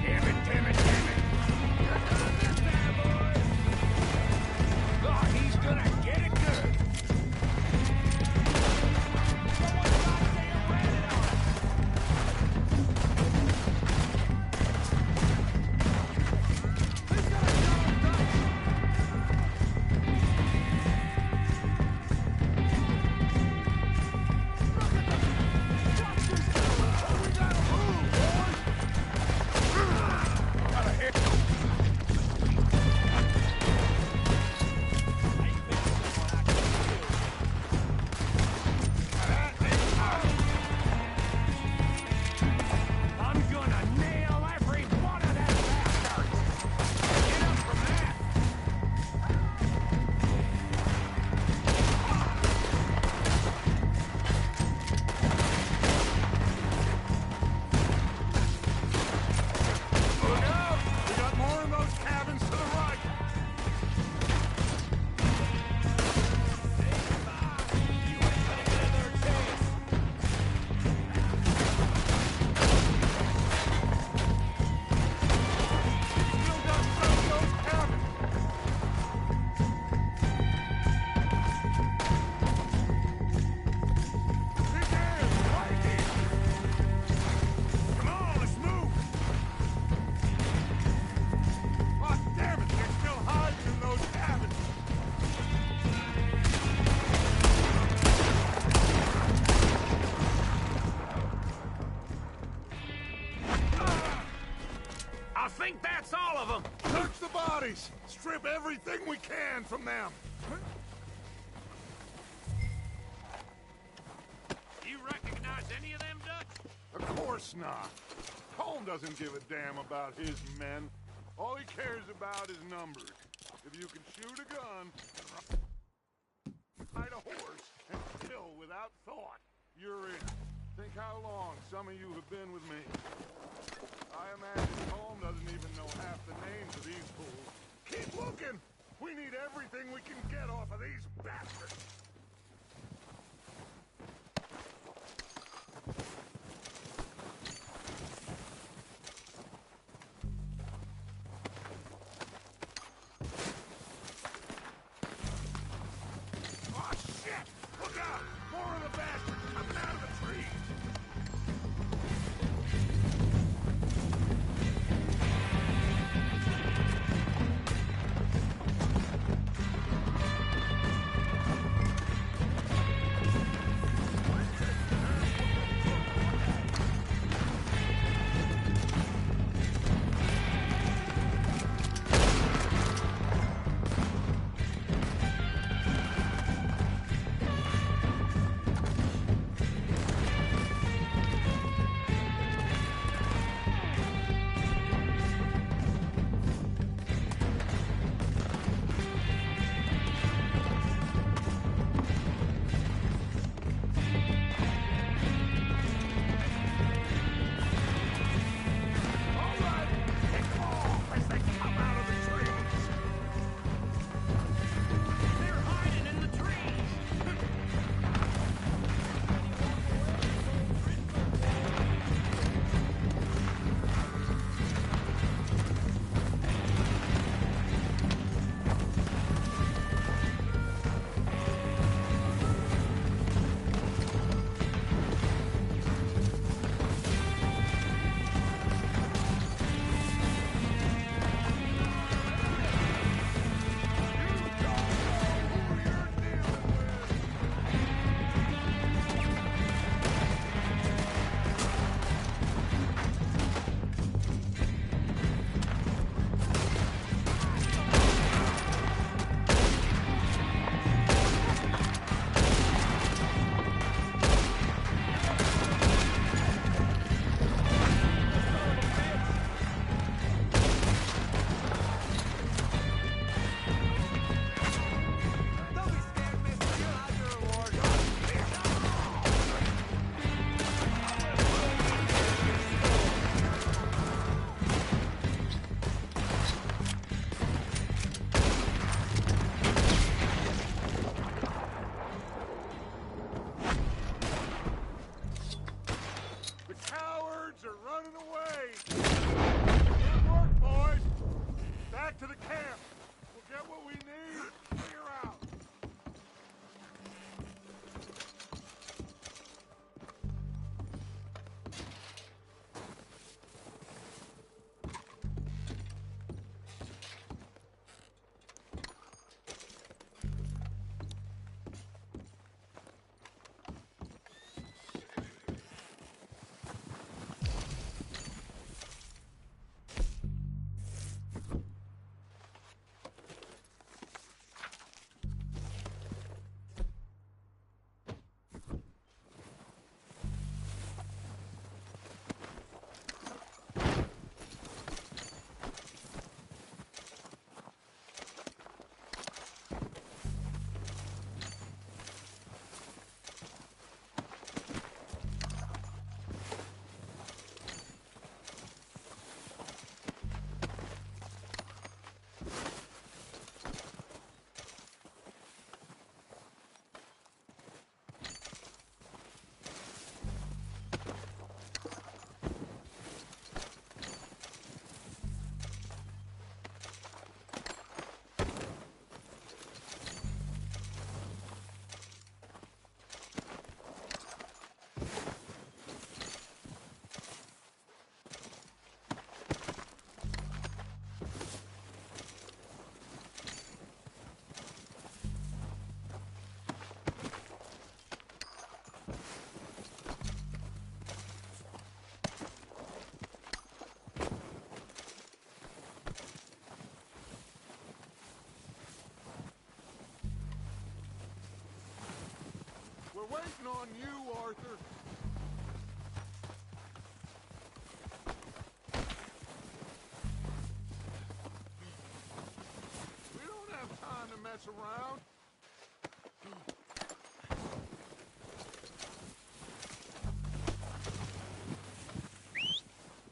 Damn it, damn it, damn it! Here comes this bad boy! Oh, he's gonna get it good! Someone's goddamn ran it on us! Who's gonna tell him, Dutch? We gotta move, boys! Gotta hit. I'm gonna nail every one of them bastards! Get up from that! Look out! We got more in those cabins to the right! Still got some of those cabins! Big hands, right here! Come on, let's move! God damn it, they're still hiding in those cabins! I think that's all of them! Search the bodies! Strip everything we can from them! You recognize any of them, Dutch? Of course not. Colm doesn't give a damn about his men. All he cares about is numbers. If you can shoot a gun, ride a horse, and kill without thought, you're in. Think how long some of you have been with me. I imagine Colm doesn't even know half the names of these fools. Keep looking! We need everything we can get off of these bastards! Oh, shit! Look out! More of the bastards coming out of the trees! counting on you, Arthur. We don't have time to mess around.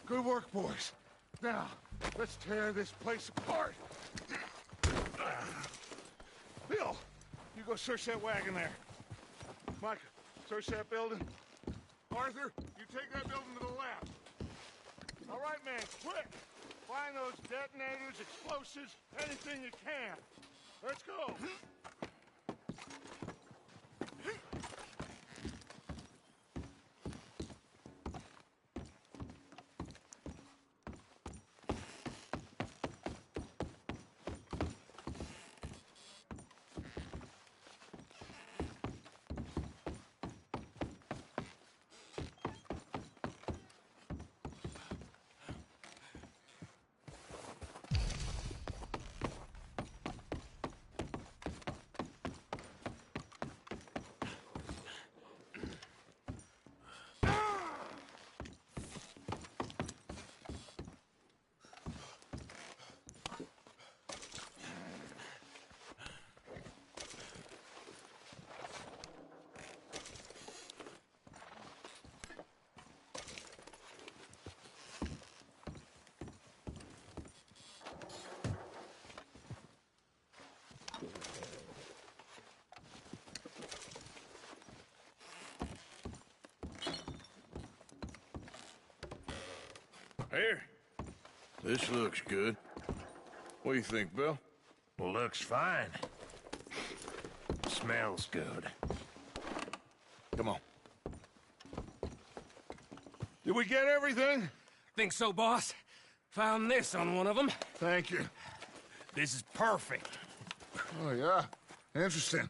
Good work, boys. Now, let's tear this place apart. Bill, you go search that wagon there. Mike, search that building. Arthur, you take that building to the left. All right, man, quick. Find those detonators, explosives, anything you can. Let's go. Here. This looks good. What do you think, Bill? Looks fine. Smells good. Come on. Did we get everything? Think so, boss. Found this on one of them. Thank you. This is perfect. Oh, yeah? Interesting.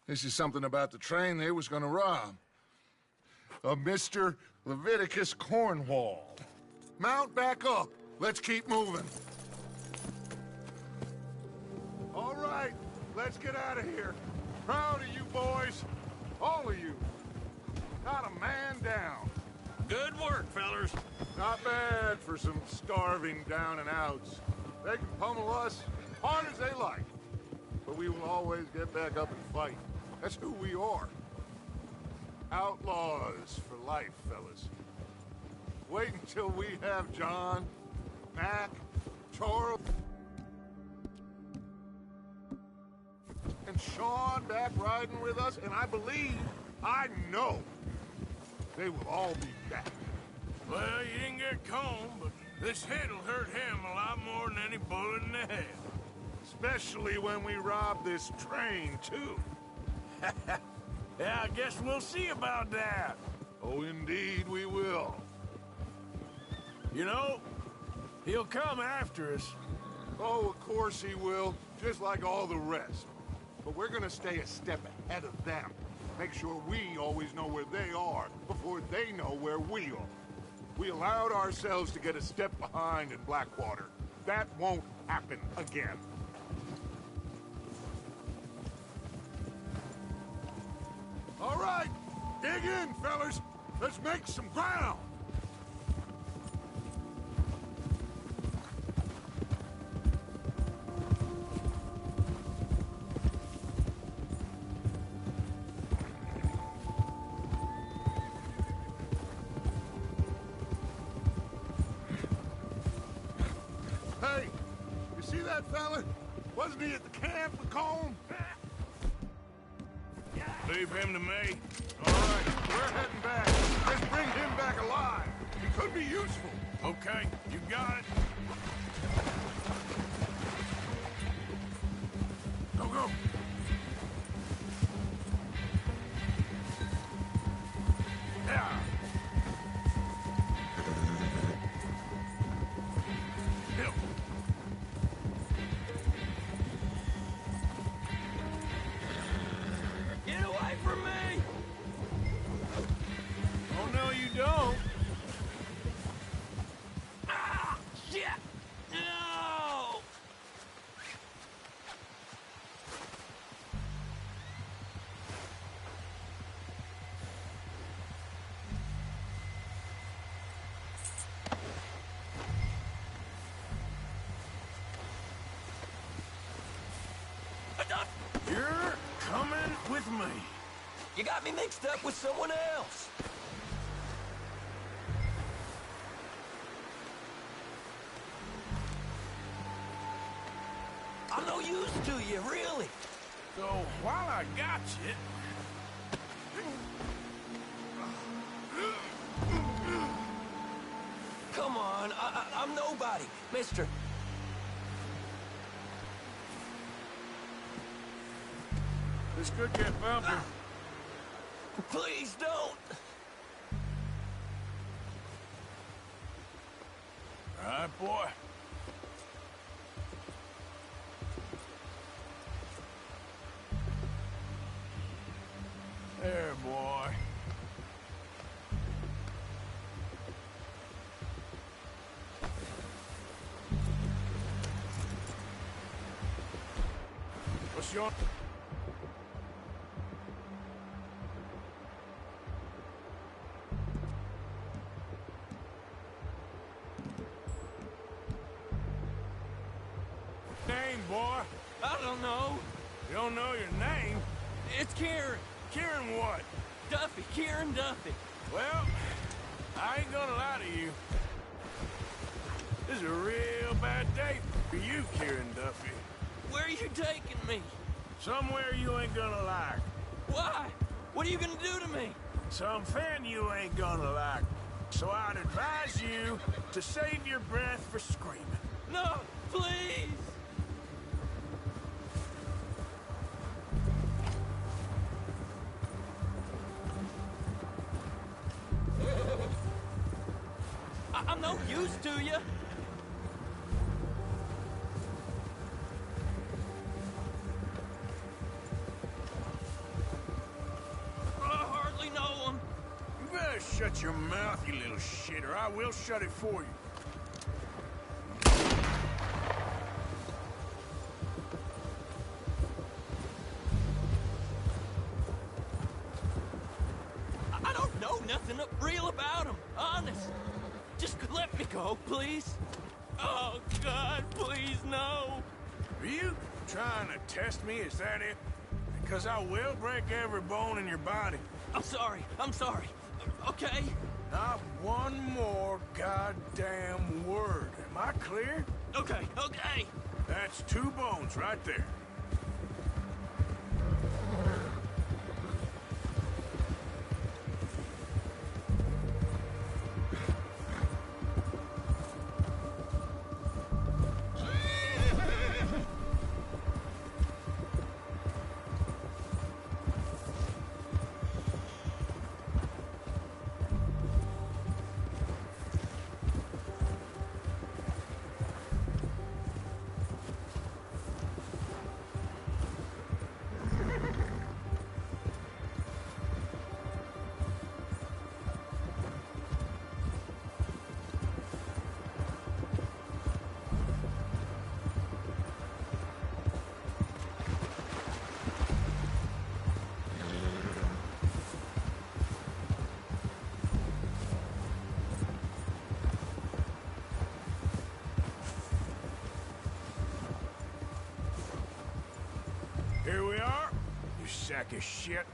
This is something about the train they was gonna rob. A Mr. Leviticus Cornwall. Mount back up. Let's keep moving. All right, let's get out of here. Proud of you boys. All of you. Not a man down. Good work, fellers. Not bad for some starving down and outs. They can pummel us hard as they like. But we will always get back up and fight. That's who we are. Outlaws for life, fellas. Wait until we have John, Mac, Charles, and Sean back riding with us, and I know, they will all be back. Well, you didn't get Combe, but this hit'll hurt him a lot more than any bullet in the head. Especially when we rob this train, too. Yeah, I guess we'll see about that. Oh, indeed we will. You know, he'll come after us. Oh, of course he will, just like all the rest. But we're gonna stay a step ahead of them. Make sure we always know where they are before they know where we are. We allowed ourselves to get a step behind in Blackwater. That won't happen again. All right, dig in, fellas. Let's make some ground. Hey, you see that fella? Wasn't he at the camp with Combe? Leave him to me. All right, we're heading back. Let's bring him back alive. He could be useful. Okay, you got it. Go, go. Yeah. Hill. Get away from me! Oh, no, you don't. Ah! Shit! Ah! coming with me. You got me mixed up with someone else. I'm no use to you, really. So, while I got you... Come on, I'm nobody, mister. This could get bumpy. Please don't. All right, boy. There, boy. What's your... name, boy? I don't know. You don't know your name? It's Kieran. Kieran what? Duffy. Kieran Duffy. Well, I ain't gonna lie to you. This is a real bad day for you, Kieran Duffy. Where are you taking me? Somewhere you ain't gonna like. Why? What are you gonna do to me? Something you ain't gonna like. So I'd advise you to save your breath for screaming. No, please! I'm no use to you. I hardly know him. You better shut your mouth, you little shit, or I will shut it for you. I don't know nothing real about him, honest. Just let me go, please. Oh, God, please, no. Are you trying to test me? Is that it? Because I will break every bone in your body. I'm sorry. Okay? Not one more goddamn word. Am I clear? Okay. That's 2 bones right there. Here we are, you sack of shit.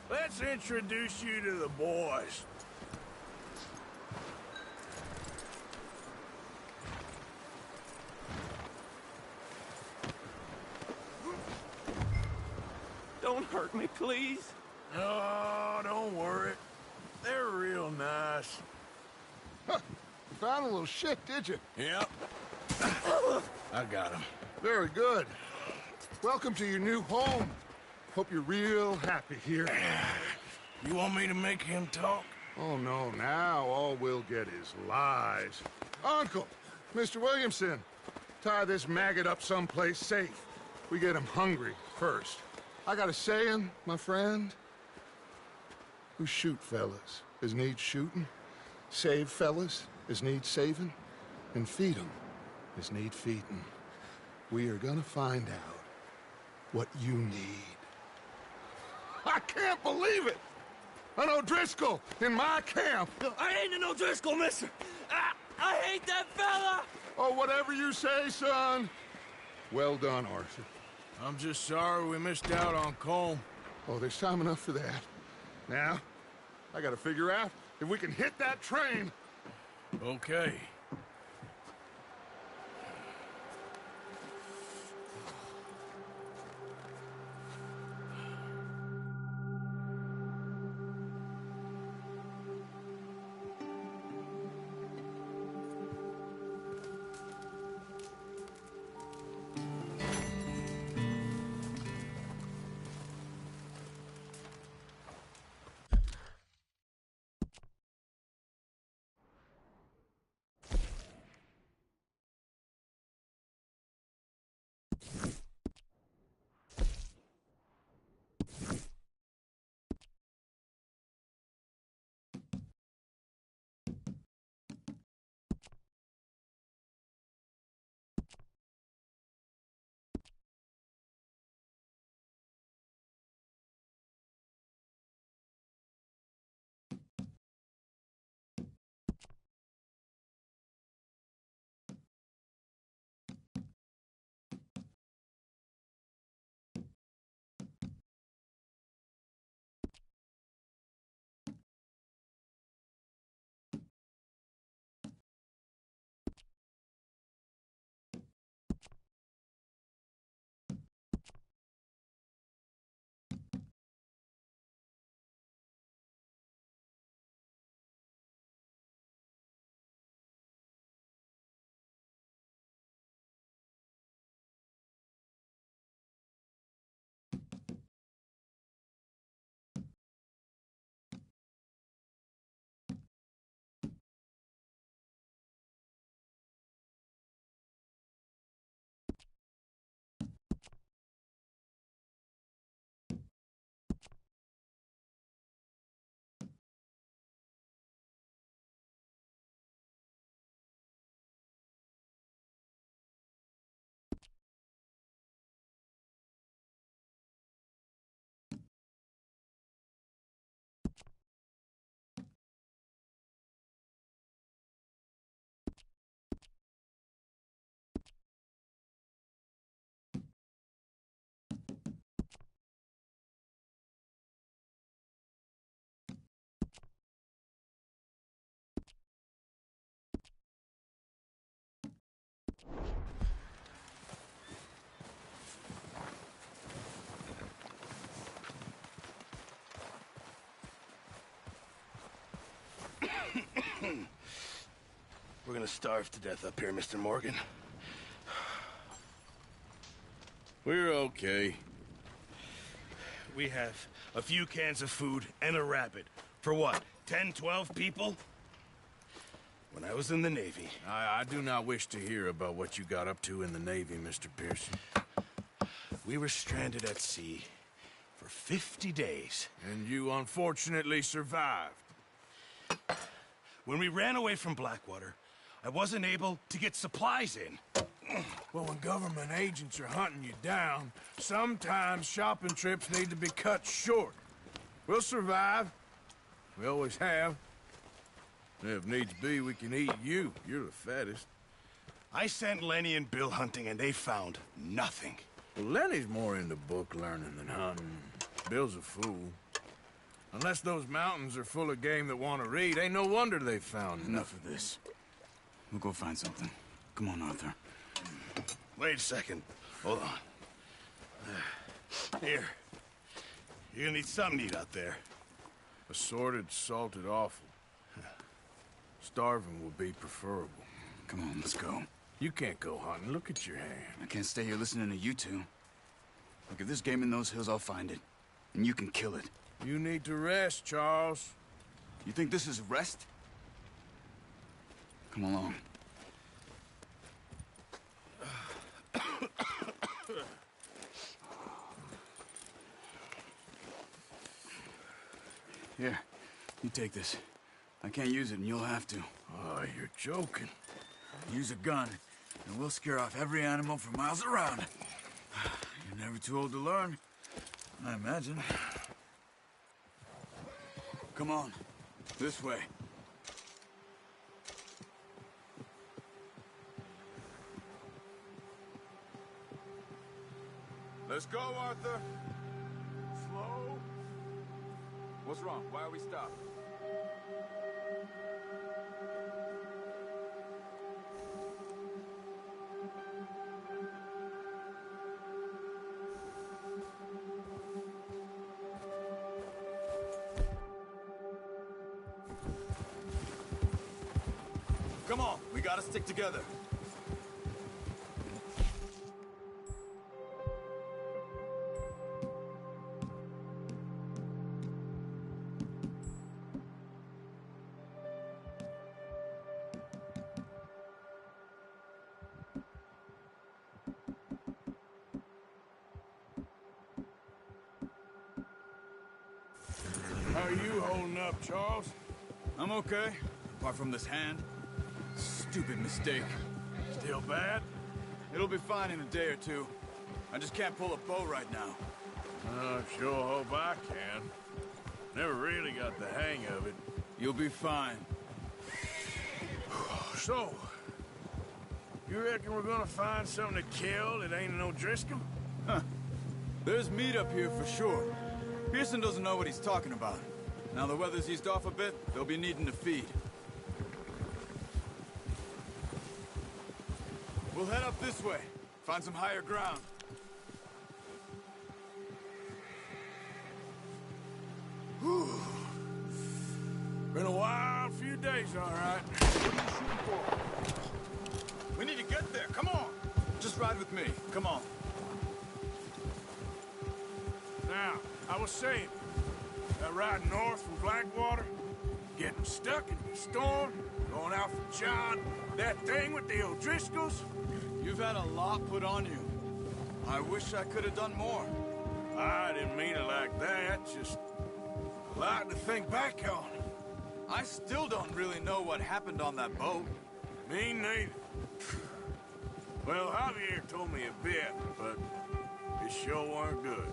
Let's introduce you to the boys. Don't hurt me, please. Oh, don't worry. They're real nice. Huh. You found a little shit, did you? Yep. I got him. Very good. Welcome to your new home. Hope you're real happy here. You want me to make him talk? Oh, no. Now all we'll get is lies. Uncle, Mr. Williamson, tie this maggot up someplace safe. We get him hungry first. I got a saying, my friend. Who shoot fellas as need shooting, save fellas as need saving, and feed 'em as need feeding. We are gonna find out what you need. I can't believe it! An O'Driscoll in my camp! I ain't an O'Driscoll, mister! I hate that fella! Oh, whatever you say, son. Well done, Arthur. I'm just sorry we missed out on Colm. Oh, there's time enough for that. Now, I gotta figure out if we can hit that train. Okay. We're gonna starve to death up here, Mr. Morgan. We're okay. We have a few cans of food and a rabbit. For what, 10, 12 people? When I was in the Navy... I do not wish to hear about what you got up to in the Navy, Mr. Pearson. We were stranded at sea for 50 days. And you unfortunately survived. When we ran away from Blackwater, I wasn't able to get supplies in. Well, when government agents are hunting you down, sometimes shopping trips need to be cut short. We'll survive. We always have. If needs be, we can eat you. You're the fattest. I sent Lenny and Bill hunting, and they found nothing. Well, Lenny's more into book learning than hunting. Bill's a fool. Unless those mountains are full of game that want to read, ain't no wonder they found Enough of this. We'll go find something. Come on, Arthur. Wait a second. Hold on. Here. You're gonna need something to eat out there. Assorted, salted offal. Starving would be preferable. Come on, let's go. You can't go hunting. Look at your hand. I can't stay here listening to you two. Look, if there's game in those hills, I'll find it. And you can kill it. You need to rest, Charles. You think this is rest? Come along. Here, you take this. I can't use it, and you'll have to. Oh, you're joking. Use a gun, and we'll scare off every animal for miles around. You're never too old to learn, I imagine. Come on, this way. Let's go, Arthur. Slow. What's wrong? Why are we stopped? Come on, we gotta stick together. How are you holding up, Charles? I'm okay, apart from this hand. Stupid mistake. Still bad? It'll be fine in a day or two. I just can't pull a bow right now. I sure hope I can. Never really got the hang of it. You'll be fine. So, you reckon we're gonna find something to kill that ain't an O'Driscoll? Huh. There's meat up here for sure. Pearson doesn't know what he's talking about. Now the weather's eased off a bit, they'll be needing to feed. We'll head up this way. Find some higher ground. Whew. Been a wild few days, all right. What are you shooting for? We need to get there, come on! Just ride with me, come on. Now, I was saying, that ride north from Blackwater, getting stuck in the storm, going out for John, that thing with the O'Driscolls. You've had a lot put on you. I wish I could have done more. I didn't mean it like that, just a lot to think back on. I still don't really know what happened on that boat. Me neither. Well, Javier told me a bit, but it sure weren't good.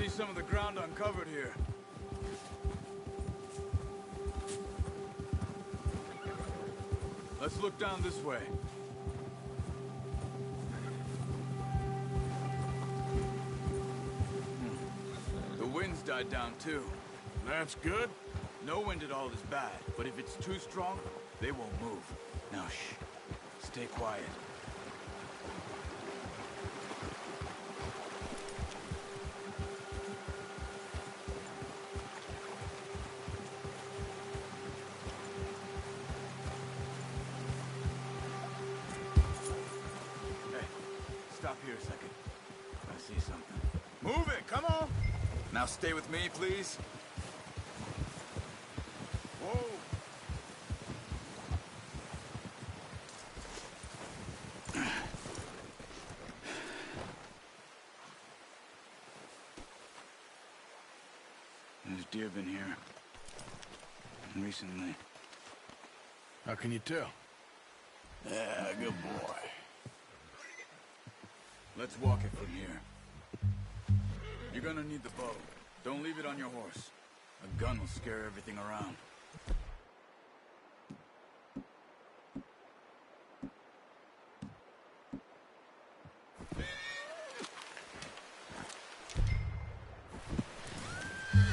see some of the ground uncovered here. Let's look down this way. The wind's died down too. That's good. No wind at all is bad, but if it's too strong, they won't move. Now shh. Stay quiet. Hey, stop here a second. I see something. Move it, come on! Now stay with me, please. Whoa! There's deer been here. Recently. How can you tell? Yeah, good boy. Let's walk it from here. You're gonna need the bow. Don't leave it on your horse. A gun will scare everything around.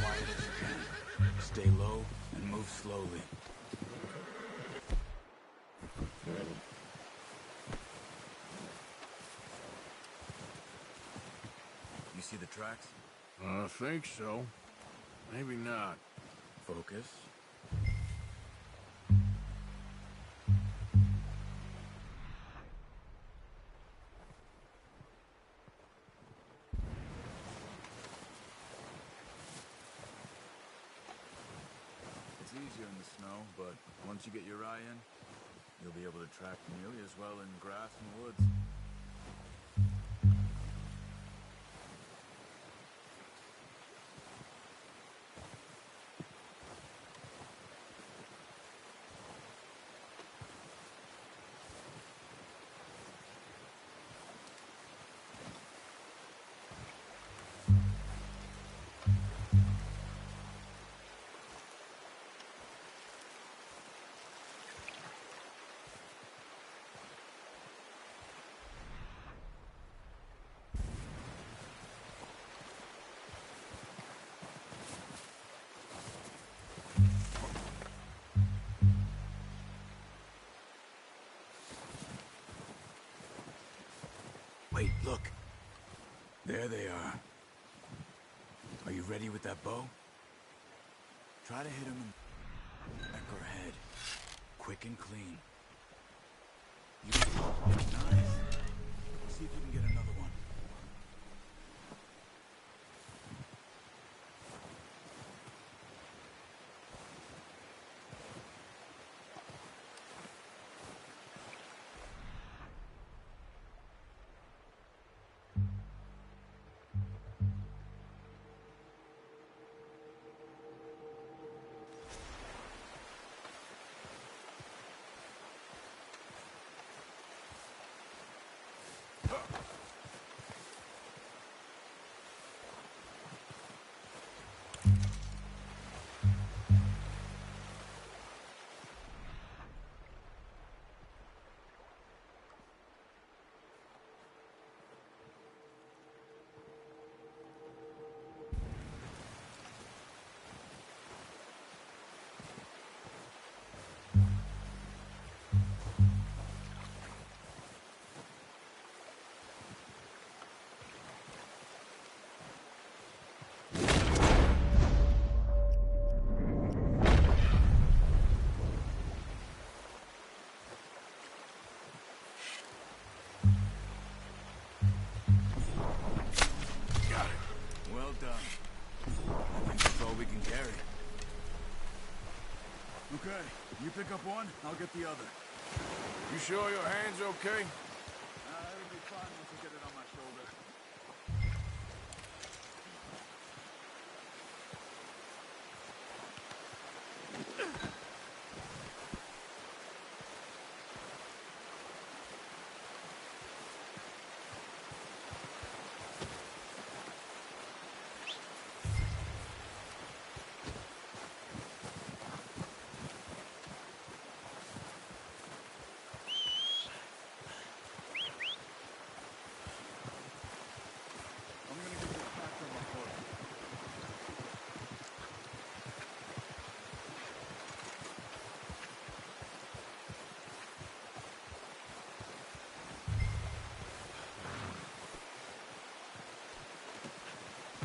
Quiet as you can. Stay low and move slowly. You see the tracks? I think so. Maybe not. Focus. It's easier in the snow, but once you get your eye in, you'll be able to track nearly as well in grass and woods. Wait, look. There they are. Are you ready with that bow? Try to hit him in the neck or head. Quick and clean. Nice. See if you can get another one. Well done. I think that's all we can carry. Okay, you pick up one, I'll get the other. You sure your hand's okay? It'll be fine once I get it on my shoulder.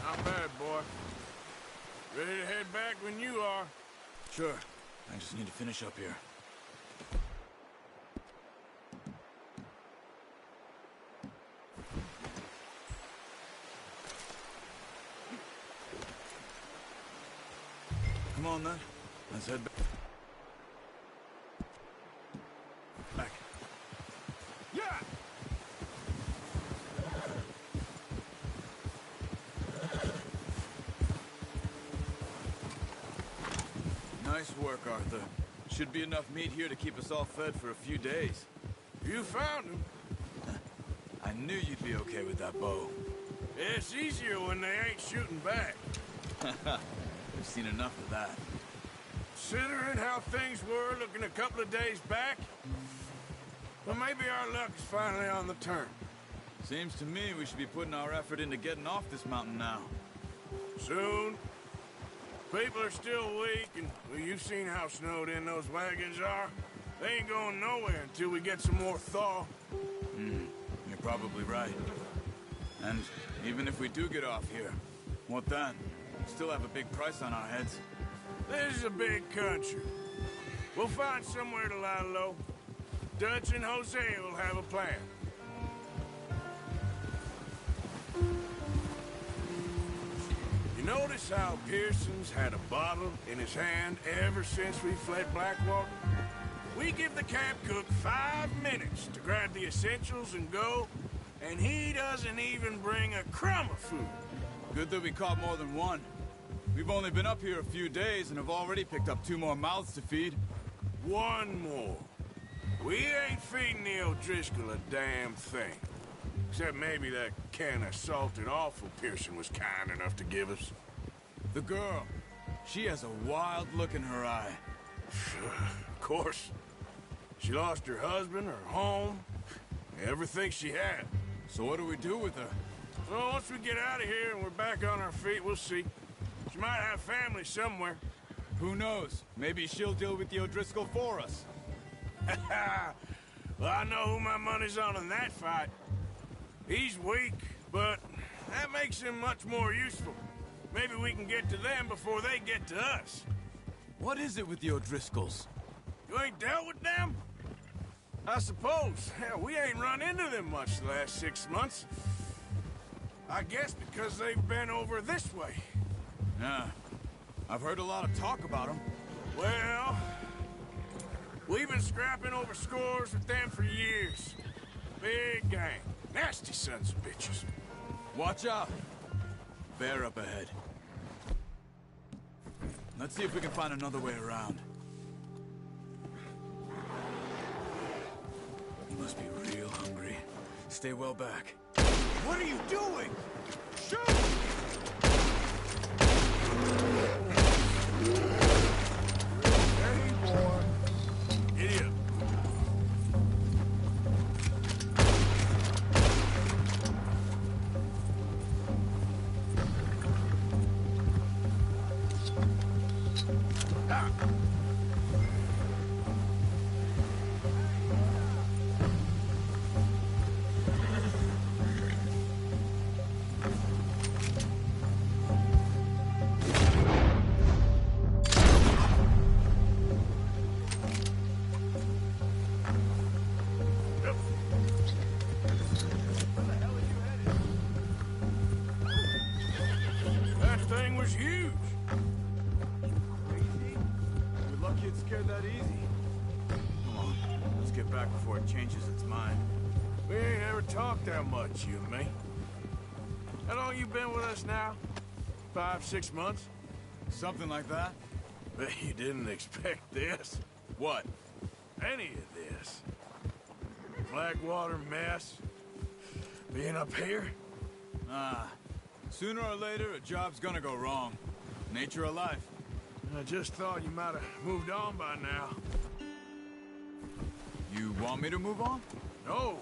Not bad, boy. Ready to head back when you are. Sure. I just need to finish up here. Come on, then. Let's head back. Yeah! Nice work, Arthur. Should be enough meat here to keep us all fed for a few days. You found him. I knew you'd be okay with that bow. It's easier when they ain't shooting back. We've seen enough of that. Considering how things were looking a couple of days back, well, maybe our luck is finally on the turn. Seems to me we should be putting our effort into getting off this mountain now. Soon. People are still weak, and well, you've seen how snowed in those wagons are. They ain't going nowhere until we get some more thaw. You're probably right. And even if we do get off here, what then? We still have a big price on our heads. This is a big country. We'll find somewhere to lie low. Dutch and Hosea will have a plan. You notice how Pearson's had a bottle in his hand ever since we fled Blackwater? We give the camp cook 5 minutes to grab the essentials and go, and he doesn't even bring a crumb of food. Good that we caught more than one. We've only been up here a few days and have already picked up 2 more mouths to feed. 1 more. We ain't feeding the O'Driscoll a damn thing. Except maybe that can of salted offal Pearson was kind enough to give us. The girl. She has a wild look in her eye. Of course. She lost her husband, her home, everything she had. So what do we do with her? Well, once we get out of here and we're back on our feet, we'll see. She might have family somewhere. Who knows? Maybe she'll deal with the O'Driscoll for us. Well, I know who my money's on in that fight. He's weak, but that makes him much more useful. Maybe we can get to them before they get to us. What is it with the O'Driscolls? You ain't dealt with them? I suppose. Hell, we ain't run into them much the last 6 months. I guess because they've been over this way. Yeah. I've heard a lot of talk about them. Well, we've been scrapping over scores with them for years. Big gang. Nasty sons of bitches. Watch out. Bear up ahead. Let's see if we can find another way around. You must be real hungry. Stay well back. What are you doing? Shoot! Hey, boy. Idiot. Ah. That thing was huge. You're lucky it scared that easy. Come on, let's get back before it changes its mind. We ain't ever talked that much, you and me. How long you been with us now? 5, 6 months? Something like that? Bet you didn't expect this. What? Any of this. Blackwater mess. Being up here? Sooner or later, a job's gonna go wrong. Nature of life. I just thought you might have moved on by now. You want me to move on? No.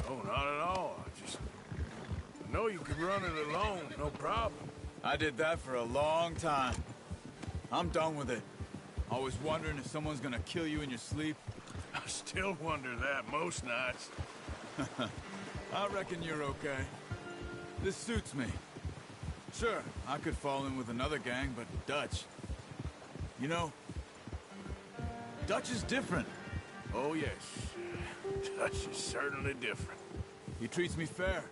No, not at all. I know you could run it alone, no problem. I did that for a long time. I'm done with it. Always wondering if someone's gonna kill you in your sleep. I still wonder that most nights. I reckon you're okay. This suits me. Sure, I could fall in with another gang, but Dutch... You know, Dutch is different. Oh, yes. Dutch is certainly different. He treats me fair.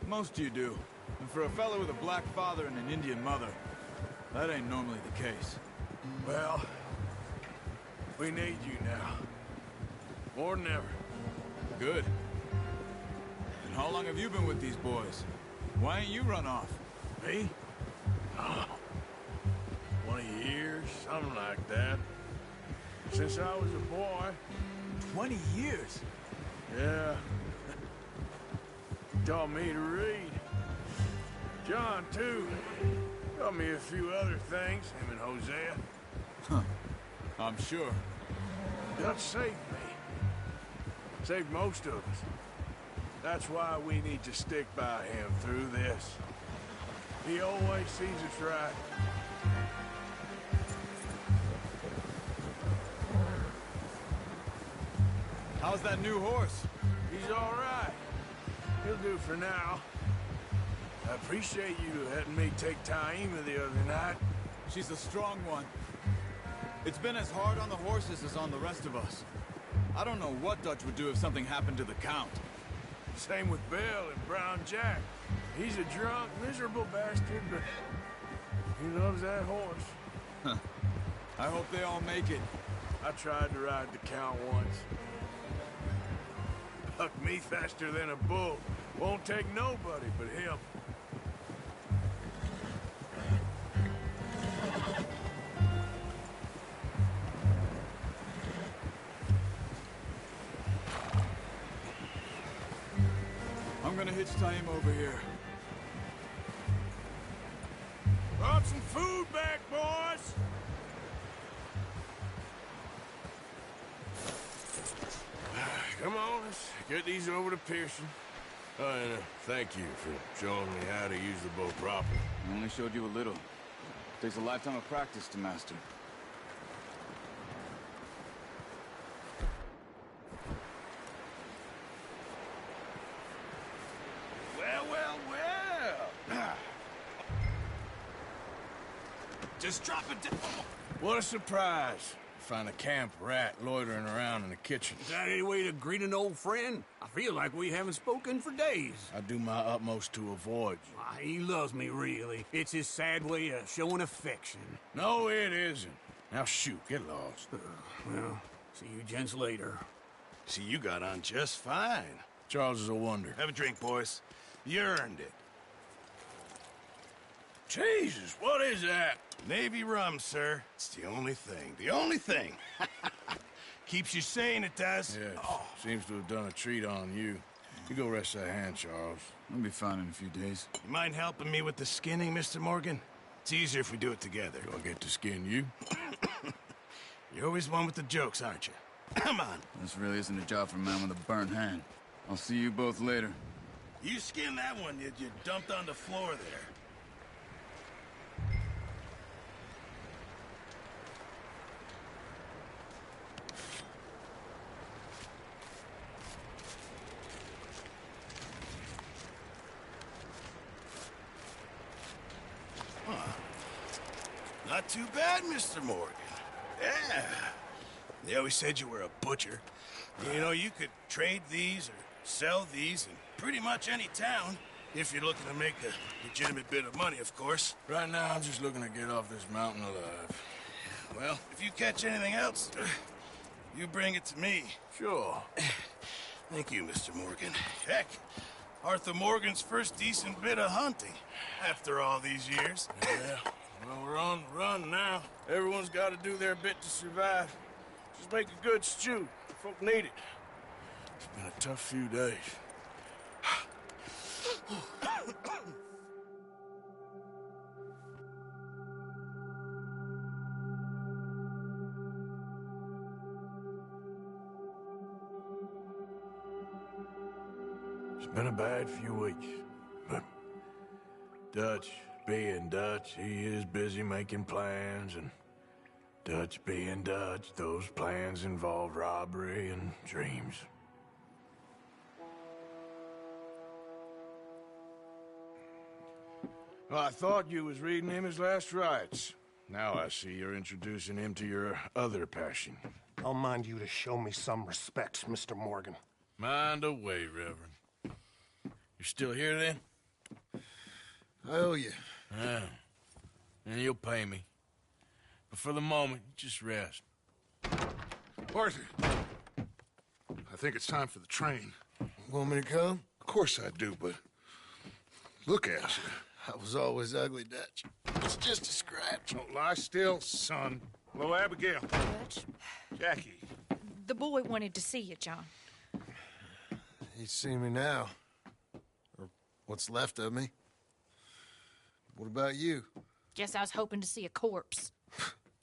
Most you do. And for a fellow with a black father and an Indian mother, that ain't normally the case. Well, we need you now. More than ever. Good. And how long have you been with these boys? Why ain't you run off? Me? Oh, 20 years, something like that. Since I was a boy. 20 years? Yeah. Taught me to read. John, too. Taught me a few other things, him and Hosea. Huh. I'm sure. Dutch saved me. Saved most of us. That's why we need to stick by him through this. He always sees us right. How's that new horse? He's all right. He'll do for now. I appreciate you letting me take Taima the other night. She's a strong one. It's been as hard on the horses as on the rest of us. I don't know what Dutch would do if something happened to the Count. Same with Bill and Brown Jack. He's a drunk, miserable bastard, but he loves that horse. Huh. I hope they all make it. I tried to ride the Count once. Bucked me faster than a bull. Won't take nobody but him. I'm gonna hitch Taima over here. Brought some food back, boys! Come on, let's get these over to Pearson. Oh, and thank you for showing me how to use the bow properly. I only showed you a little. Takes a lifetime of practice to master. Well, well, well! Just drop it down. What a surprise. Find a camp rat loitering around in the kitchen. Is that any way to greet an old friend? I feel like we haven't spoken for days. I do my utmost to avoid you. He loves me, really. It's his sad way of showing affection. No, it isn't. Now shoot, get lost. Well, see you gents later. See, you got on just fine. Charles is a wonder. Have a drink, boys. You earned it. Jesus, what is that? Navy rum, sir. It's the only thing. The only thing. Keeps you sane, it does. Yes, seems to have done a treat on you. You go rest that hand, Charles. I'll be fine in a few days. You mind helping me with the skinning, Mr. Morgan? It's easier if we do it together. Do I get to skin you? You're always one with the jokes, aren't you? Come on. This really isn't a job for a man with a burnt hand. I'll see you both later. You skinned that one you dumped on the floor there. Not too bad, Mr. Morgan. Yeah. They always said you were a butcher. You know, you could trade these or sell these in pretty much any town, if you're looking to make a legitimate bit of money, of course. Right now, I'm just looking to get off this mountain alive. Well, if you catch anything else, you bring it to me. Sure. Thank you, Mr. Morgan. Heck, Arthur Morgan's first decent bit of hunting, after all these years. Yeah. Well, we're on the run now. Everyone's got to do their bit to survive. Just make a good stew. Folk need it. It's been a tough few days. It's been a bad few weeks, but Dutch being Dutch, he is busy making plans, and Dutch being Dutch, those plans involve robbery and dreams. Well, I thought you was reading him his last rites. Now I see you're introducing him to your other passion. I'll mind you to show me some respect, Mr. Morgan. Mind away, Reverend. You're still here, then? I owe you. Yeah. And you'll pay me. But for the moment, just rest. Arthur, I think it's time for the train. Want me to come? Of course I do, but look at you. I was always ugly, Dutch. It's just a scratch. Don't lie still, son. Hello, Abigail. Dutch, Jackie. the boy wanted to see you, John. He's seen me now. Or what's left of me. What about you? Guess I was hoping to see a corpse.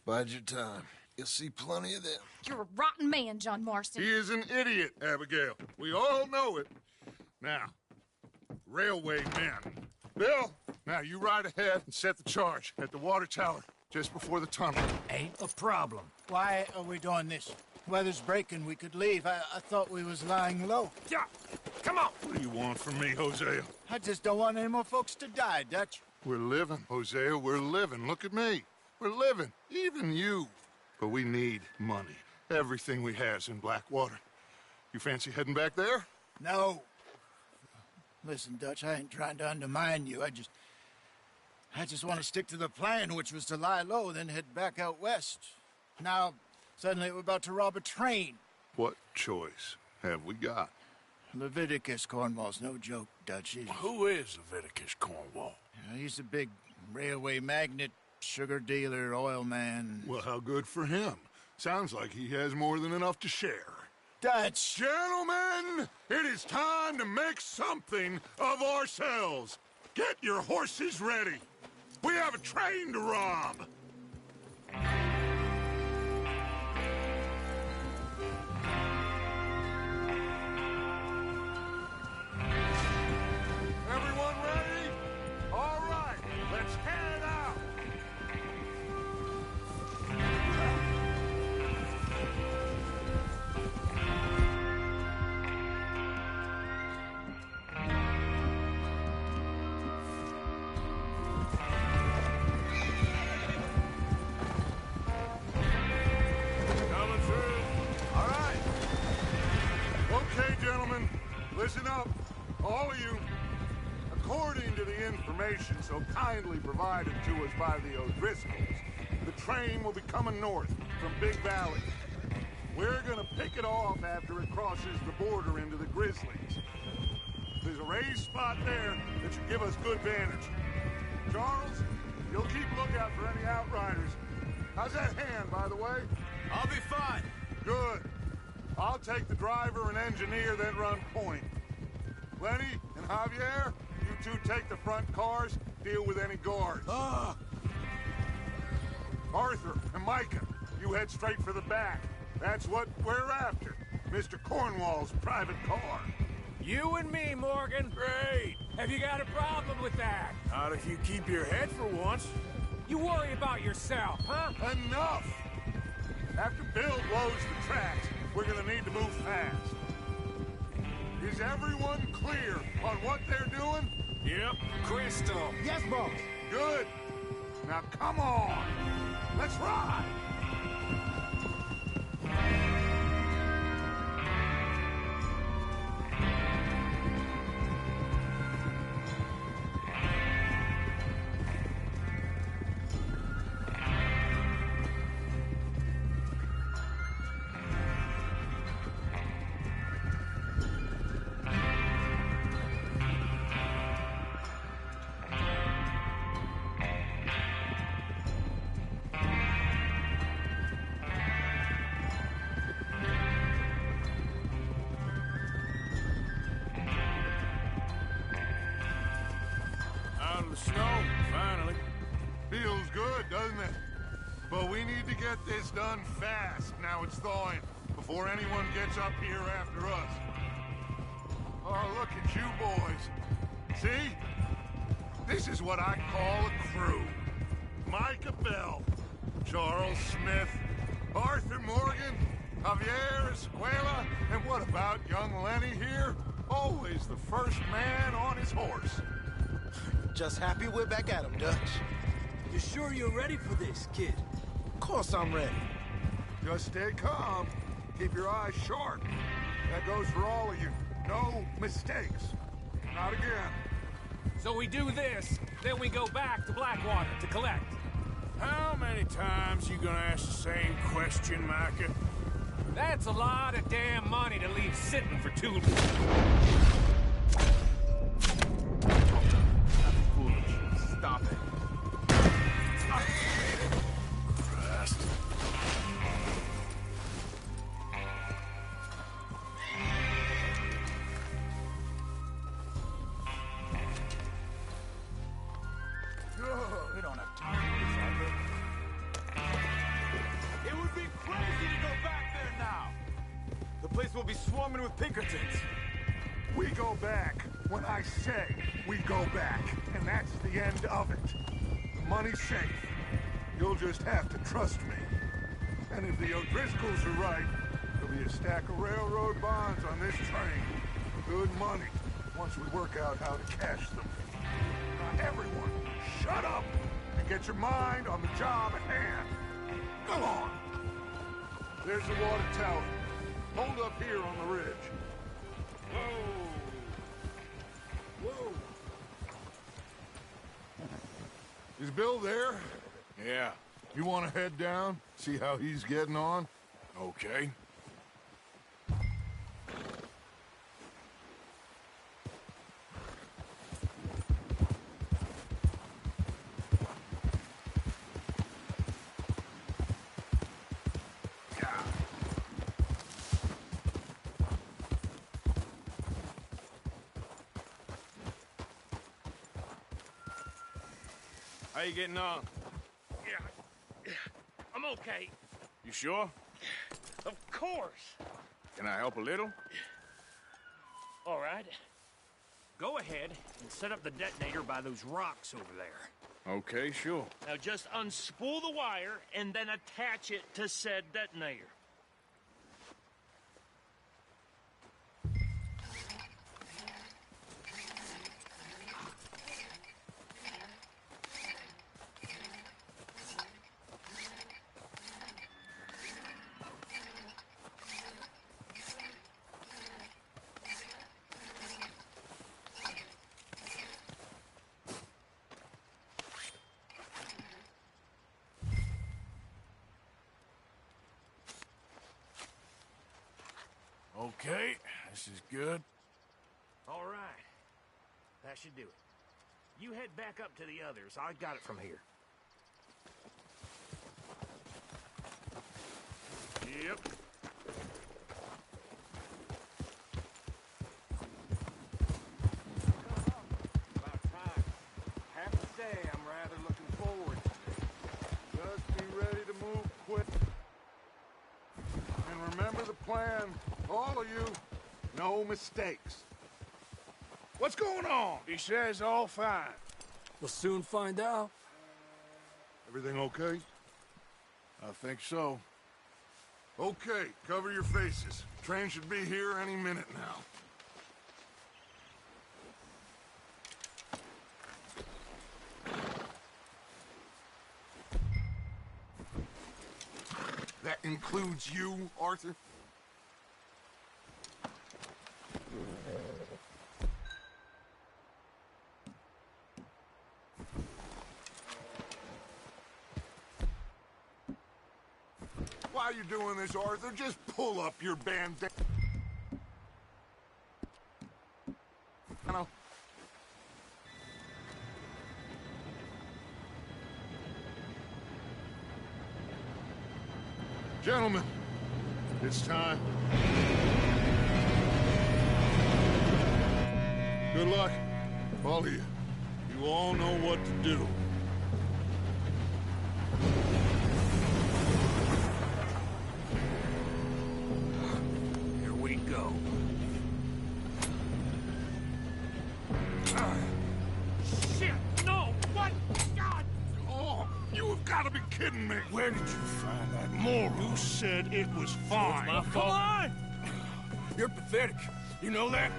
Bide your time. You'll see plenty of them. You're a rotten man, John Marston. He is an idiot, Abigail. We all know it. Now, railway men. Bill, now you ride ahead and set the charge at the water tower just before the tunnel. Ain't a problem. Why are we doing this? Weather's breaking, we could leave. I thought we was lying low. Yeah, come on. What do you want from me, Hosea? I just don't want any more folks to die, Dutch. We're living, Hosea, we're living. Look at me. We're living, even you. But we need money. Everything we has in Blackwater. You fancy heading back there? No. Listen, Dutch, I ain't trying to undermine you. I just want to stick to the plan, which was to lie low, then head back out west. Now, suddenly we're about to rob a train. What choice have we got? Leviticus Cornwall's no joke, Dutch. Who is Leviticus Cornwall? He's a big railway magnate, sugar dealer, oil man. Well, how good for him. Sounds like he has more than enough to share. Dutch! Gentlemen, it is time to make something of ourselves. Get your horses ready. We have a train to rob. Everyone ready? All right, let's head out. Coming through. All right. Okay, gentlemen, listen up, all of you. According to the information so kindly provided to us by the O'Driscolls, the train will be coming north from Big Valley. We're gonna pick it off after it crosses the border into the Grizzlies. There's a raised spot there that should give us good vantage. Charles, you'll keep lookout for any outriders. How's that hand, by the way? I'll be fine. Good. I'll take the driver and engineer, then run point. Lenny and Javier, you two take the front cars, deal with any guards. Arthur and Micah, you head straight for the back. That's what we're after. Mr. Cornwall's private car. You and me, Morgan. Great. Have you got a problem with that? Not if you keep your head for once. You worry about yourself, huh? Enough! After Bill blows the tracks, we're gonna need to move fast. Is everyone clear on what they're doing? Yep. Crystal. Yes, boss. Good. Now come on. Let's ride. Out of the snow, finally. Feels good, doesn't it? But we need to get this done fast. Now it's thawing, before anyone gets up here after us. Oh, look at you boys. See? This is what I call a crew. Micah Bell, Charles Smith, Arthur Morgan, Javier Escuela, and what about young Lenny here? Always the first man on his horse. just happy we're back at 'em, Dutch. You sure you're ready for this, kid? Of course I'm ready. Just stay calm. Keep your eyes sharp. That goes for all of you. No mistakes. Not again. So we do this, then we go back to Blackwater to collect. How many times you gonna ask the same question, Micah? That's a lot of damn money to leave sitting for too long. Foolish. Stop it. Christ. We don't have time for this, Arthur. It would be crazy to go back there now. The place will be swarming with Pinkertons. We go back when I say we go back, and that's the end of it. The money's safe. You'll just have to trust me. And if the O'Driscolls are right, there'll be a stack of railroad bonds on this train. Good money, once we work out how to cash them. Now everyone, shut up and get your mind on the job at hand. Come on. There's the water tower. Hold up here on the ridge. Whoa. Whoa. Is Bill there? Yeah. You want to head down? See how he's getting on? Okay. How you getting on? Yeah. I'm okay. You sure? Of course. Can I help a little? All right. Go ahead and set up the detonator by those rocks over there. Okay, sure. Now just unspool the wire and then attach it to said detonator. Okay, this is good. All right. That should do it. You head back up to the others. I got it from here. Yep. About time. Have to say, I'm rather looking forward to it. Just be ready to move quick. And remember the plan, all of you. No mistakes. What's going on? He says all fine. We'll soon find out. Everything okay? I think so. Okay, cover your faces. Train should be here any minute now. That includes you, Arthur? Why are you doing this, Arthur? Just pull up your bandana. Gentlemen, it's time. Good luck, all of you. You all know what to do. Here we go. Shit! No! What? God! Oh, you have got to be kidding me. Where did you find that moron? You said it was fine. My fault. Come on! You're pathetic. You know that?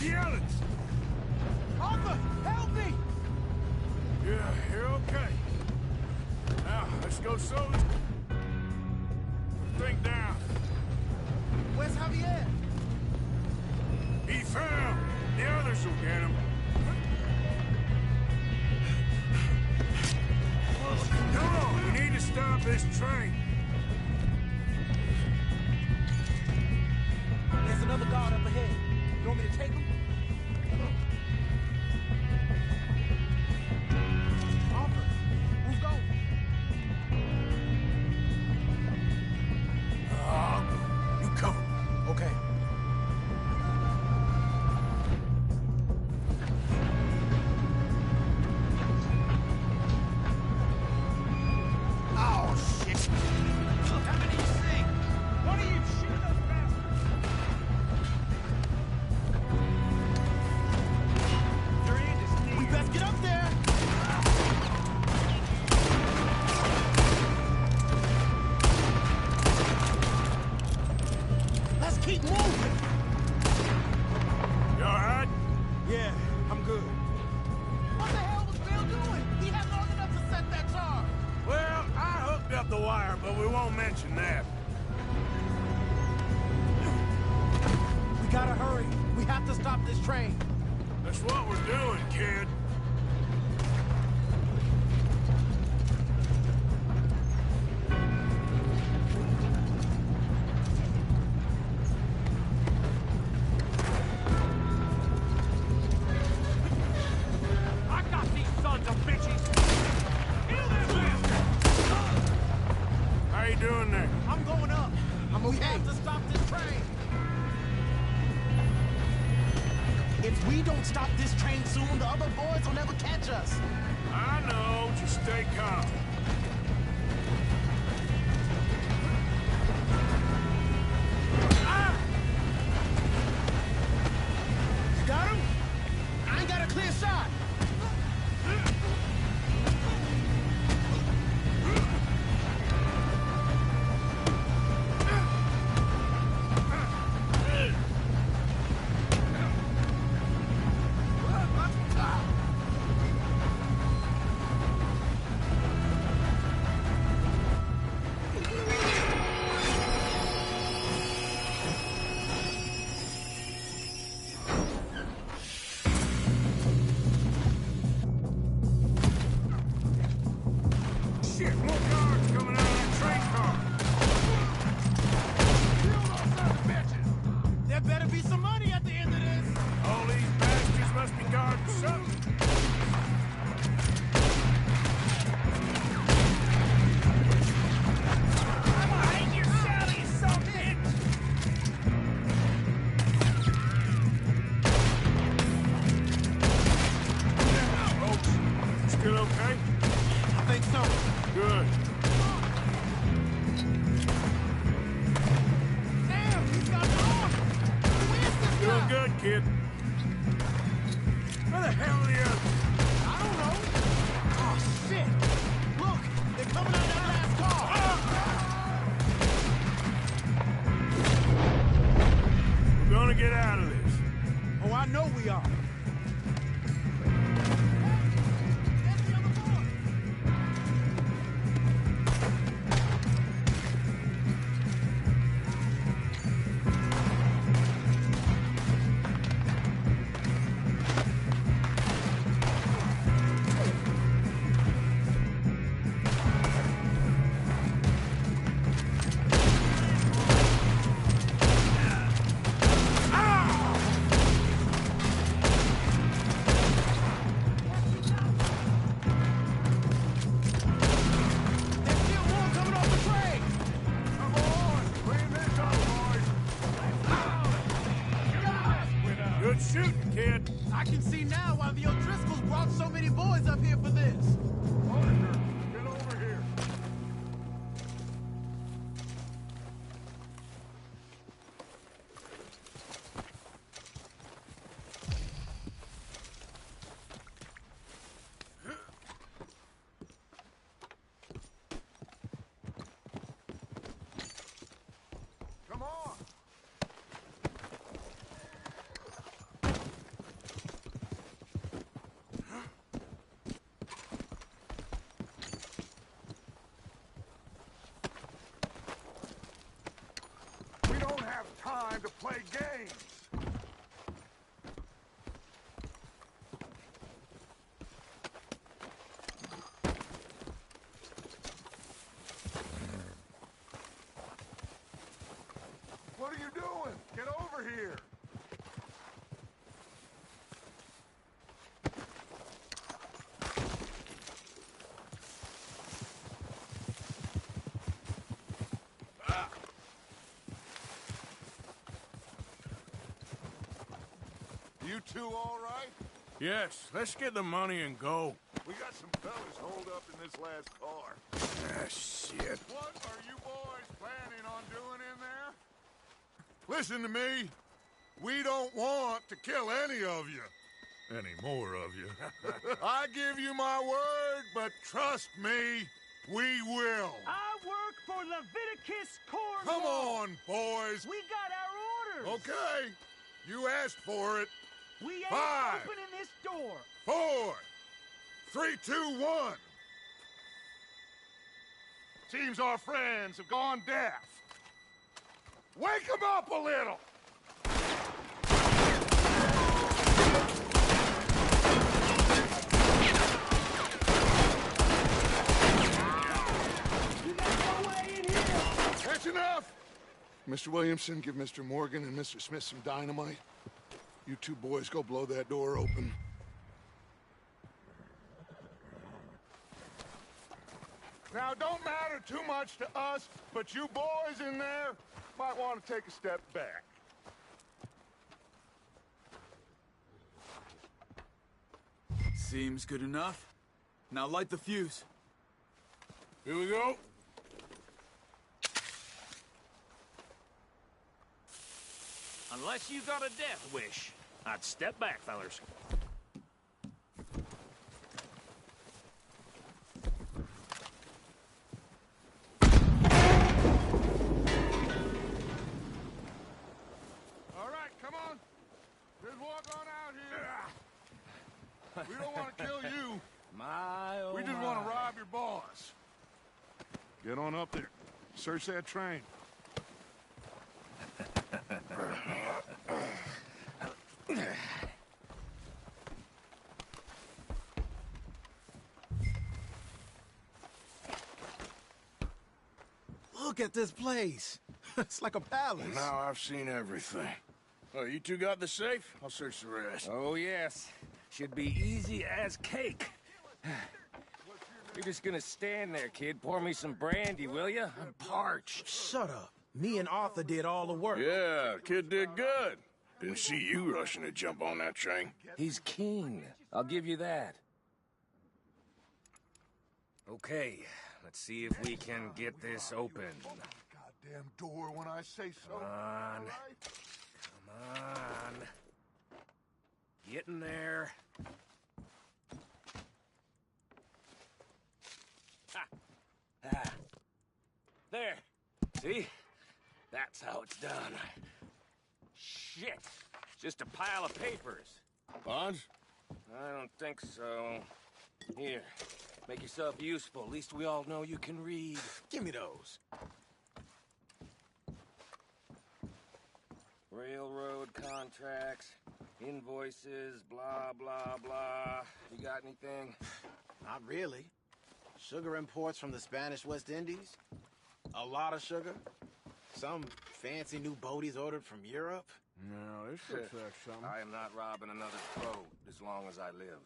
yelling? Arthur, help me! Yeah, you're okay. Now, let's go slow this thing down. Where's Javier? He fell. The others will get him. Come on, we need to stop this train. There's another guard up ahead. You want me to take him? Arthur, who's going? You cover me. Okay. Oh, shit! How many you see? What are you shooting those bastards? They're in this. We best get up there! Let's keep moving! You alright? Yeah, I'm good. What the hell was Bill doing? He had long enough to set that charge. Well, I hooked up the wire, but we won't mention that. We gotta hurry. We have to stop this train. That's what we're doing, kid. I got these sons of bitches! Kill them bastards! How you doing there? I'm going up. I'm okay. We have to stop this train. If we don't stop this train soon, the other boys will never catch us. I know, just stay calm. You got him? I ain't got a clear shot. Shit, more guards coming out of that train car. Kill those sons of bitches. There better be some money at the end of this. All these bastards must be guarding something. I'm gonna hang your Sally, you son of a bitch. Folks, still okay? I think so. Good. Damn, he's got the arm. Who is this Doing guy? good, kid. Where the hell are the others? I don't know. Oh, shit. Look, they're coming out that last car. We're gonna get out of this. Oh, I know we are. There's the other boy. There's still more coming off the train. Come on, clean this up, boys. Good shooting, kid. I can see now why the O'Driscolls brought so many boys up here for this. Parker, get over here. Come on! play games. What are you doing? Get over here. You two all right? Yes, let's get the money and go. We got some fellas holed up in this last car. Ah, shit. What are you boys planning on doing in there? Listen to me. We don't want to kill any of you. Any more of you. I give you my word, but trust me, we will. I work for Leviticus Cornwall. Come on, boys. We got our orders. Okay. You asked for it. We ain't 5, opening this door. 4, 3, 2, 1. Seems our friends have gone deaf. Wake them up a little. That's enough! Mr. Williamson, give Mr. Morgan and Mr. Smith some dynamite. You two boys go blow that door open. Now, it don't matter too much to us, but you boys in there might want to take a step back. Seems good enough. Now light the fuse. Here we go. Unless you got a death wish, I'd step back, fellers. All right, come on. Just walk on out here. We don't want to kill you. My, oh We just want to rob your boss. Get on up there. Search that train. Look at this place. It's like a palace. Now I've seen everything. Oh, you two got the safe? I'll search the rest. Oh, yes. Should be easy as cake. You're just gonna stand there, kid. Pour me some brandy, will you? I'm parched. Shut up. Me and Arthur did all the work. Yeah, kid did good. Didn't see you rushing to jump on that train. He's king. I'll give you that. Okay, let's see if we can get this open. Goddamn door when I say so. Come on. Come on. Get in there. Ha. Ah. There. See? That's how it's done. Shit. Just a pile of papers. Bonds? I don't think so. Here. Make yourself useful. At least we all know you can read. Give me those. Railroad contracts, invoices, blah, blah, blah. You got anything? Not really. Sugar imports from the Spanish West Indies. A lot of sugar. Some fancy new boat he's ordered from Europe. No, this looks like something. I am not robbing another boat as long as I live.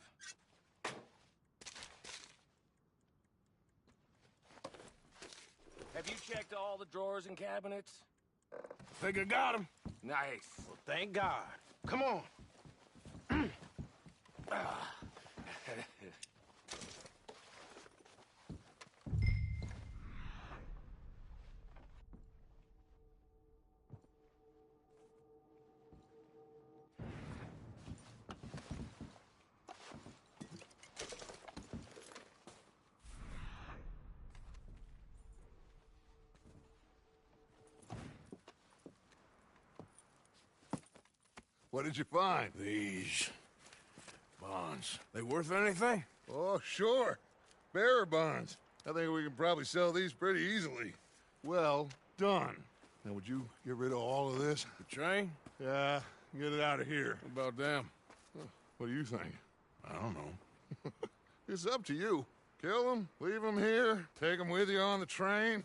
Have you checked all the drawers and cabinets? Think I got him. Nice. Well, thank God. Come on. What did you find? These bonds. They worth anything? Oh, sure. Bearer bonds. I think we can probably sell these pretty easily. Well done. Now, would you get rid of all of this? The train? Yeah, get it out of here. What about them? What do you think? I don't know. It's up to you. Kill them, leave them here, take them with you on the train.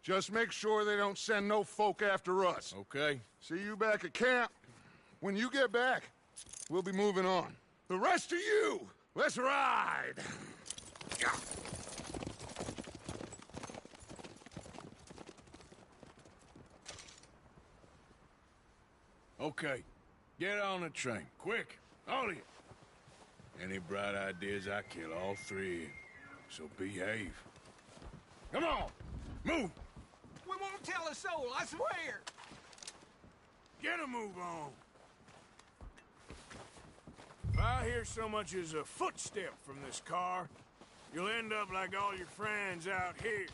Just make sure they don't send no folk after us. Okay. See you back at camp. When you get back, we'll be moving on. The rest of you, let's ride! Okay. Get on the train. Quick. All of you. Any bright ideas, I kill all three of you. So behave. Come on! Move! We won't tell a soul, I swear! Get a move on! If I hear so much as a footstep from this car, you'll end up like all your friends out here.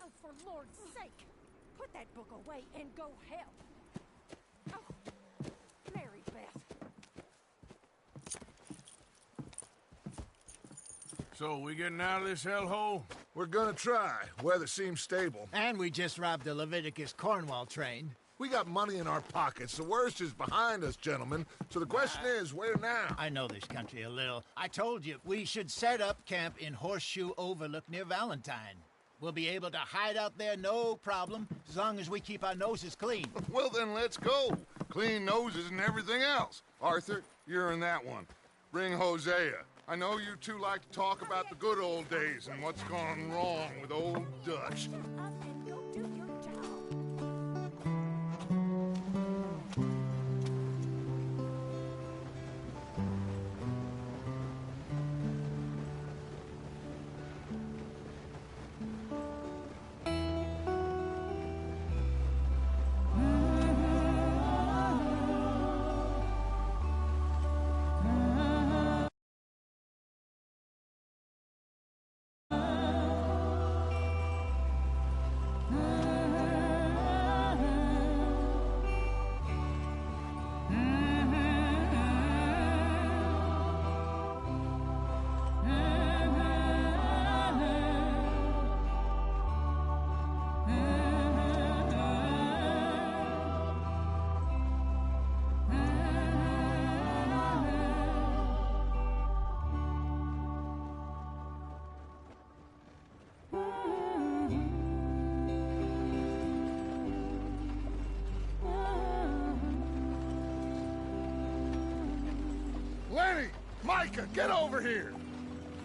Oh, for Lord's sake, put that book away and go help. Oh, Mary Beth. So, we getting out of this hellhole? We're gonna try. Weather seems stable. And we just robbed the Leviticus Cornwall train. We got money in our pockets. The worst is behind us, gentlemen. So the question is, where now? I know this country a little. I told you, we should set up camp in Horseshoe Overlook near Valentine. We'll be able to hide out there, no problem, as long as we keep our noses clean. Well, then let's go. Clean noses and everything else. Arthur, you're in that one. Bring Hosea. I know you two like to talk about the good old days and what's gone wrong with old Dutch. Micah, get over here!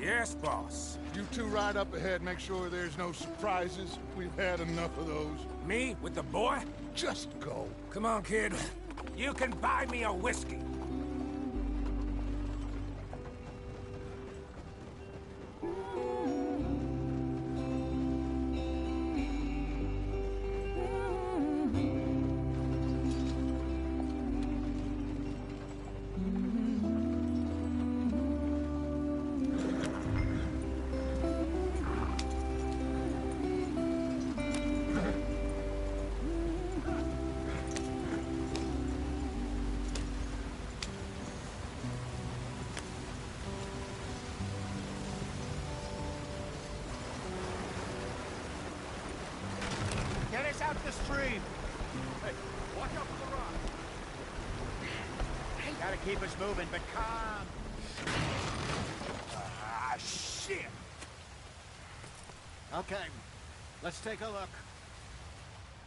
Yes, boss. You two ride up ahead, make sure there's no surprises. We've had enough of those. Me? With the boy? Just go. Come on, kid. You can buy me a whiskey. Get us out the stream. Hey, watch out for the rock. Gotta keep us moving, but calm. Ah, shit! Okay, let's take a look.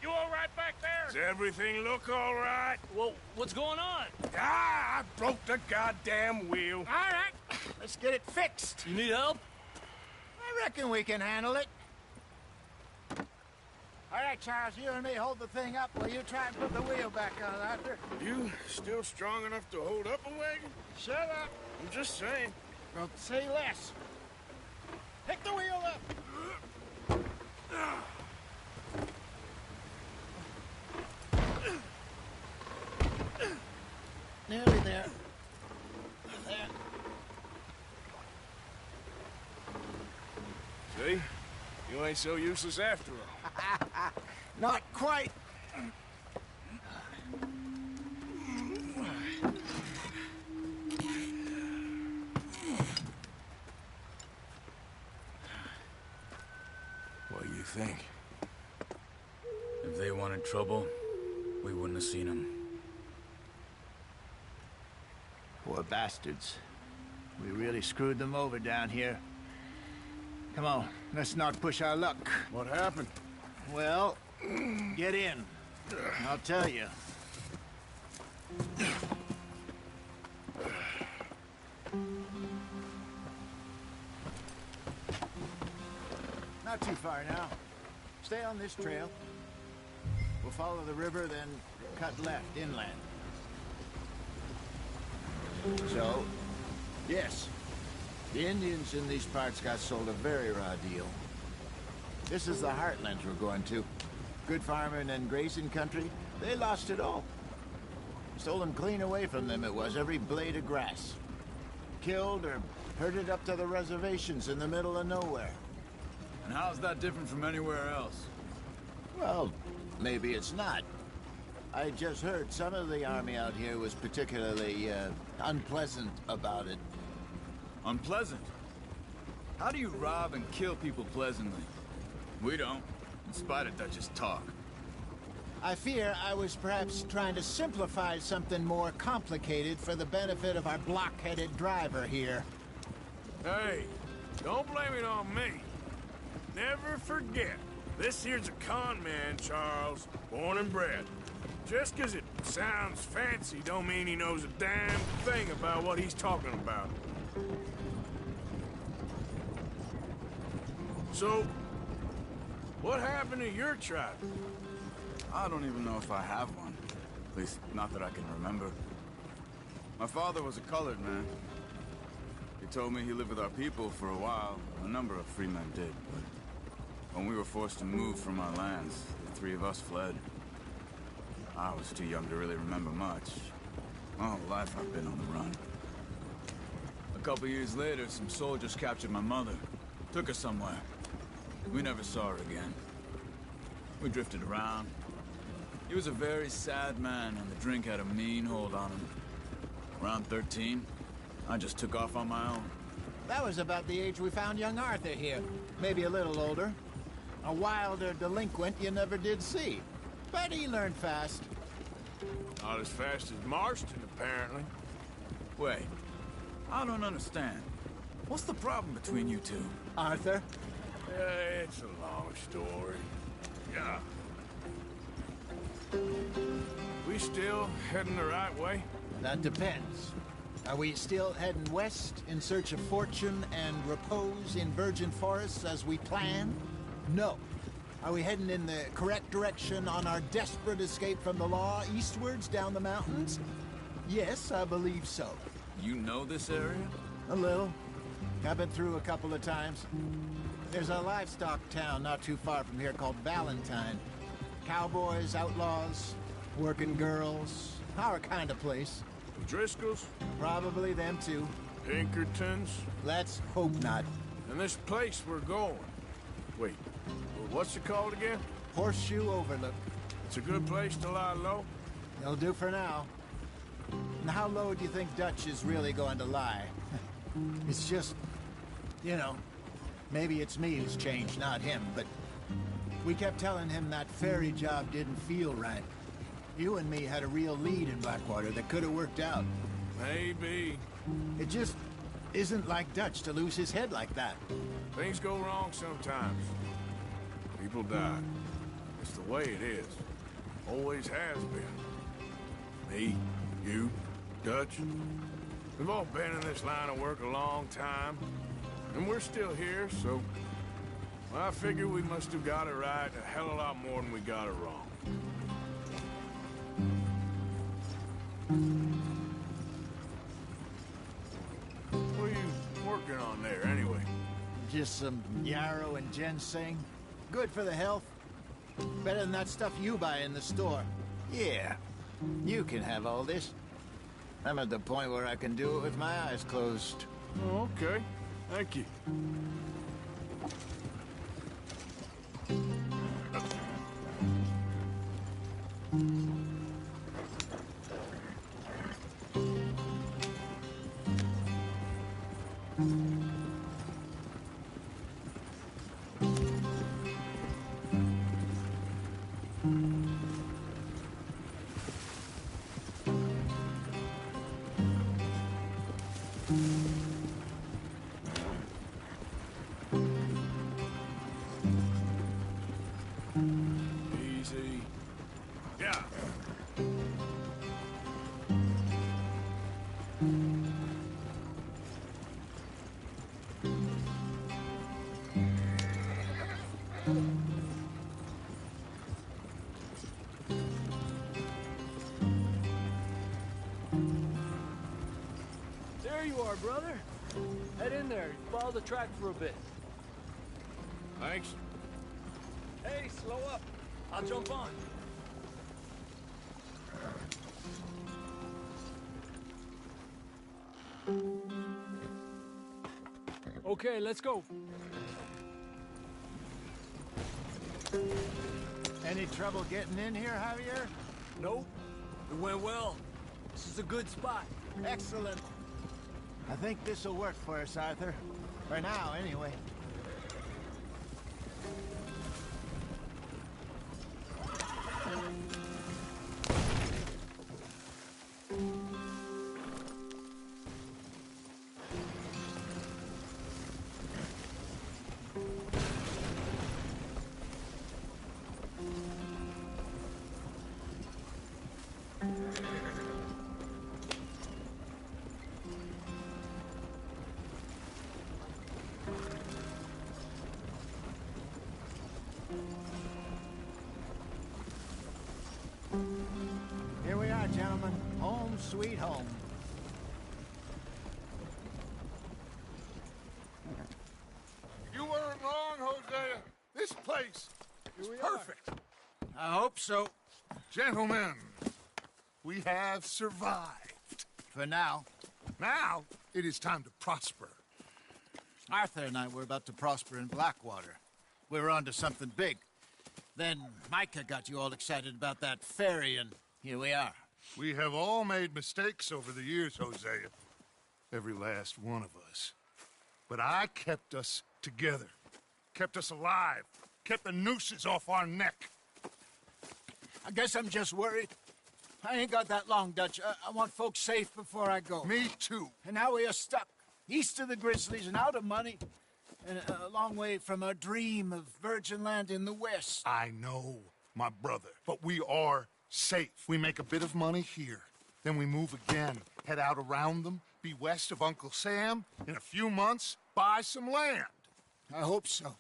You all right back there? Does everything look all right? Well, what's going on? Ah, I broke the goddamn wheel. All right, let's get it fixed. You need help? I reckon we can handle it. All right, Charles, you and me hold the thing up while you try and put the wheel back on, Arthur. You still strong enough to hold up a wagon? Shut up. I'm just saying. Don't say less. Pick the wheel up. Nearly there. There. See? You ain't so useless after all. Not quite. What do you think? If they wanted trouble, we wouldn't have seen them. Poor bastards. We really screwed them over down here. Come on, let's not push our luck. What happened? Well, get in. I'll tell you. Not too far now. Stay on this trail. We'll follow the river, then cut left inland. So, yes, the Indians in these parts got sold a very raw deal. This is the heartlands we're going to. Good farming and grazing country, they lost it all. Stolen clean away from them it was, every blade of grass. Killed or herded up to the reservations in the middle of nowhere. And how's that different from anywhere else? Well, maybe it's not. I just heard some of the army out here was particularly, unpleasant about it. Unpleasant? How do you rob and kill people pleasantly? We don't, in spite of Dutch's talk. I fear I was perhaps trying to simplify something more complicated for the benefit of our block-headed driver here. Hey, don't blame it on me. Never forget, this here's a con man, Charles, born and bred. Just 'cause it sounds fancy don't mean he knows a damn thing about what he's talking about. So, what happened to your tribe? I don't even know if I have one. At least, not that I can remember. My father was a colored man. He told me he lived with our people for a while. A number of free men did, but when we were forced to move from our lands, the three of us fled. I was too young to really remember much. My whole life I've been on the run. A couple years later, some soldiers captured my mother. Took her somewhere. We never saw her again. We drifted around. He was a very sad man, and the drink had a mean hold on him. Around 13, I just took off on my own. That was about the age we found young Arthur here. Maybe a little older. A wilder delinquent you never did see. But he learned fast. Not as fast as Marston, apparently. Wait, I don't understand. What's the problem between you two? Arthur? It's a long story. Yeah. We still heading the right way? That depends. Are we still heading west in search of fortune and repose in virgin forests as we planned? No. Are we heading in the correct direction on our desperate escape from the law eastwards down the mountains? Yes, I believe so. You know this area? A little. I've been through a couple of times. There's a livestock town not too far from here called Valentine. Cowboys, outlaws, working girls, our kind of place. Driscolls? Probably them too. Pinkertons? Let's hope not. And this place we're going. Wait, what's it called again? Horseshoe Overlook. It's a good place to lie low? It'll do for now. And how low do you think Dutch is really going to lie? It's just, you know, maybe it's me who's changed, not him, but we kept telling him that ferry job didn't feel right. You and me had a real lead in Blackwater that could have worked out. Maybe. It just isn't like Dutch to lose his head like that. Things go wrong sometimes. People die. It's the way it is. Always has been. Me, you, Dutch. We've all been in this line of work a long time. And we're still here, so... well, I figure we must have got it right a hell of a lot more than we got it wrong. What are you working on there, anyway? Just some yarrow and ginseng. Good for the health. Better than that stuff you buy in the store. Yeah, you can have all this. I'm at the point where I can do it with my eyes closed. Oh, okay. Thank you. Easy. Yeah. There you are, brother. Head in there. Follow the track for a bit. Thanks. Hey, slow up. I'll jump on. Okay, let's go. Any trouble getting in here, Javier? Nope. It went well. This is a good spot. Excellent. I think this'll work for us, Arthur. For now, anyway. Here we are, gentlemen. Home sweet home. You weren't wrong, Hosea. This place is perfect. I hope so. Gentlemen, we have survived. For now. Now, it is time to prosper. Arthur and I were about to prosper in Blackwater. We were onto something big. Then Micah got you all excited about that ferry, and here we are. We have all made mistakes over the years, Hosea. Every last one of us. But I kept us together. Kept us alive. Kept the nooses off our neck. I guess I'm just worried. I ain't got that long, Dutch. I want folks safe before I go. Me too. And now we are stuck, east of the Grizzlies and out of money, and a long way from our dream of virgin land in the west. I know, my brother, but we are safe. We make a bit of money here, then we move again, head out around them, be west of Uncle Sam, in a few months, buy some land. I hope so.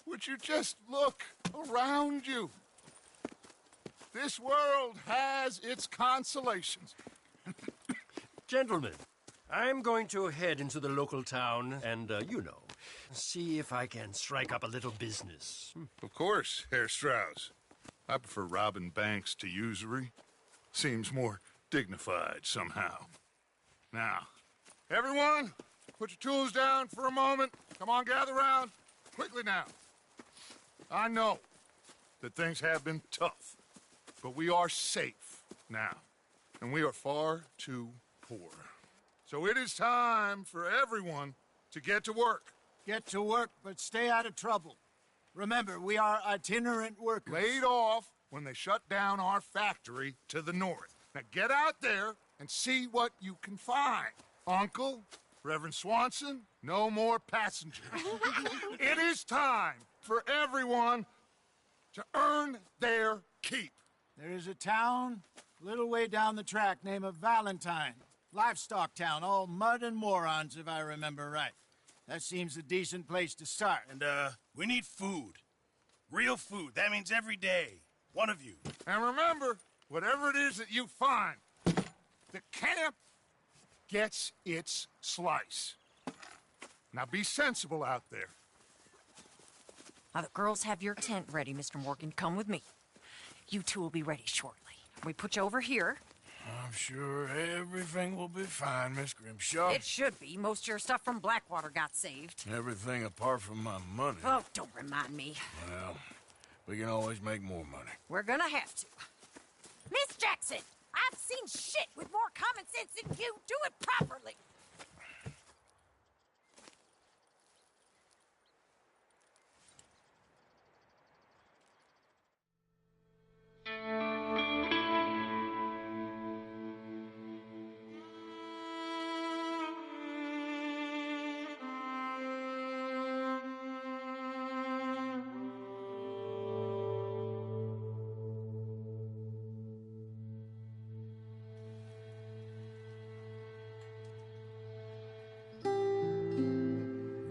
Would you just look around you? This world has its consolations. Gentlemen, I'm going to head into the local town and, you know, see if I can strike up a little business. Of course, Herr Strauss. I prefer robbing banks to usury. Seems more dignified somehow. Now, everyone, put your tools down for a moment. Come on, gather round. Quickly now. I know that things have been tough, but we are safe now, and we are far too poor. So it is time for everyone to get to work. Get to work, but stay out of trouble. Remember, we are itinerant workers. Laid off when they shut down our factory to the north. Now get out there and see what you can find. Uncle, Reverend Swanson, no more passengers. It is time for everyone to earn their keep. There is a town a little way down the track named Valentine. Livestock town, all mud and morons, if I remember right. That seems a decent place to start. And, we need food. Real food. That means every day. One of you. And remember, whatever it is that you find, the camp gets its slice. Now be sensible out there. Now, the girls have your tent ready, Mr. Morgan. Come with me. You two will be ready shortly. We put you over here. I'm sure everything will be fine, Miss Grimshaw. It should be. Most of your stuff from Blackwater got saved. Everything apart from my money. Oh, don't remind me. Well, we can always make more money. We're gonna have to. Miss Jackson, I've seen shit with more common sense than you. Do it properly.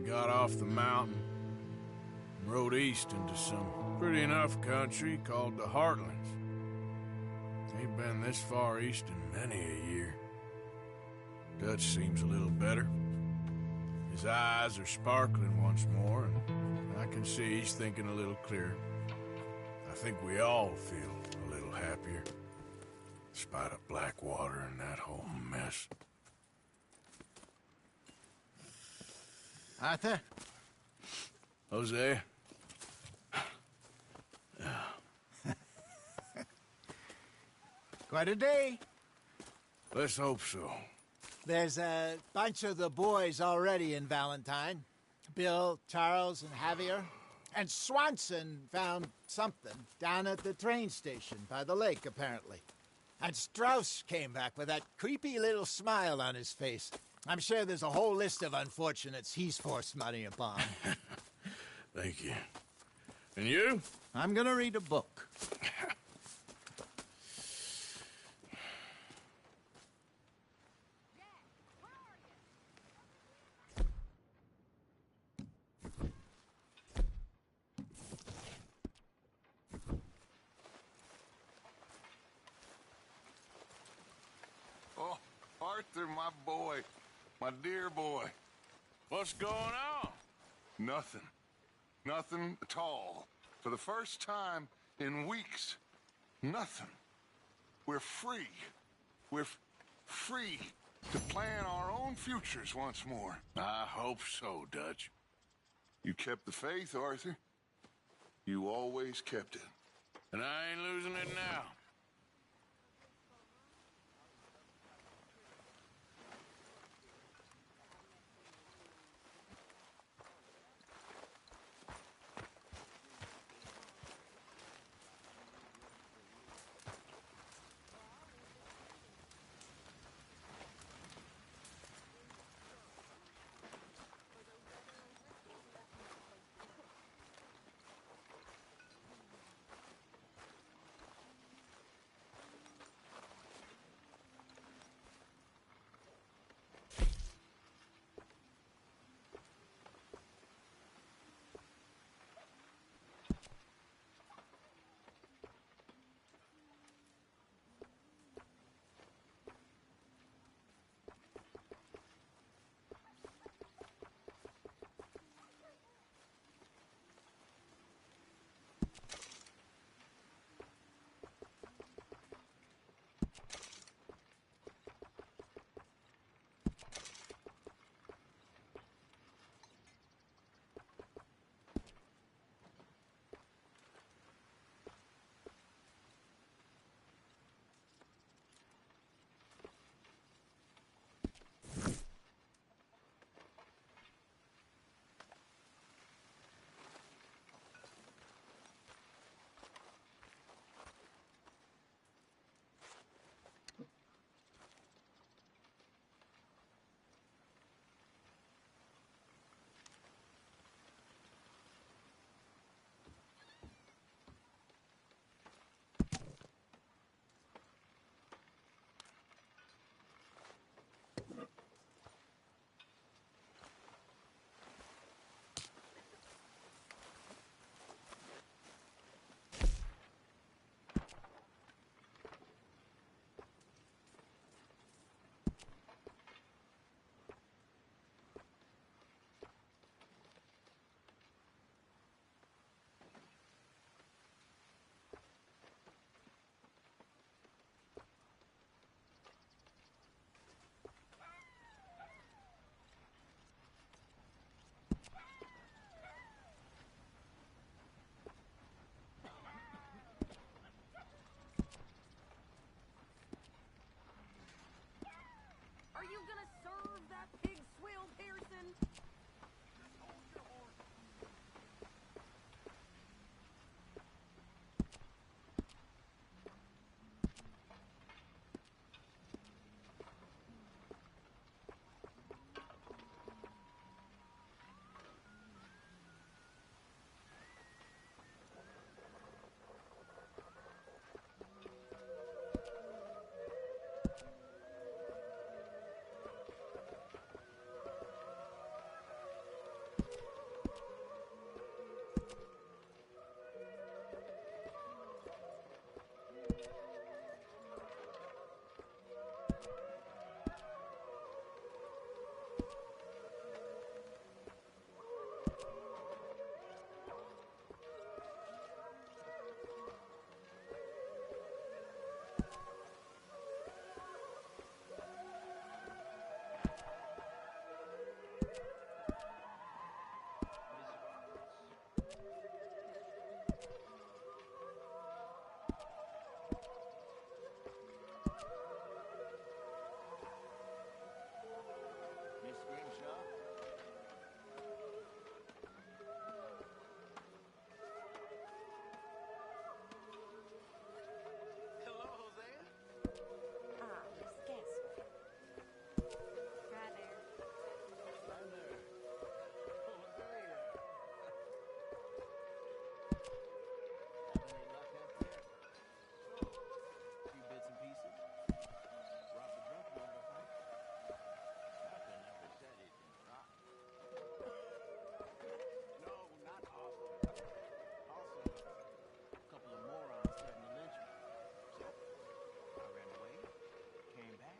Got off the mountain and rode east into some pretty enough country called the Heartlands. Ain't been this far east in many a year. Dutch seems a little better. His eyes are sparkling once more, and I can see he's thinking a little clearer. I think we all feel a little happier, in spite of Blackwater and that whole mess. Arthur? Jose? Quite a day. Let's hope so. There's a bunch of the boys already in Valentine. Bill, Charles, and Javier. And Swanson found something down at the train station by the lake, apparently. And Strauss came back with that creepy little smile on his face. I'm sure there's a whole list of unfortunates he's forced money upon. Thank you. And you? I'm gonna read a book. Oh, Arthur, my boy. My dear boy. What's going on? Nothing. Nothing at all. For the first time in weeks, nothing. We're free. We're free to plan our own futures once more. I hope so, Dutch. You kept the faith, Arthur. You always kept it. And I ain't losing it now. you gonna serve that pig swill, Pearson? Miss Grimshaw? Hello, Hosea? Ah, Miss Gatsby. Hi there. Thunder. Hosea. Having any luck out there? So, few bits and pieces? Robbed a drunk one of a fight? Nothing ever said it didn't rock. No, not awful. Also, a couple of morons threatened to lynch me. So, I ran away, came back,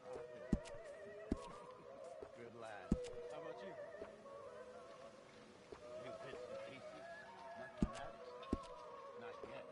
robbed them. Good lad. How about you? Few bits and pieces. Nothing matters. Not yet.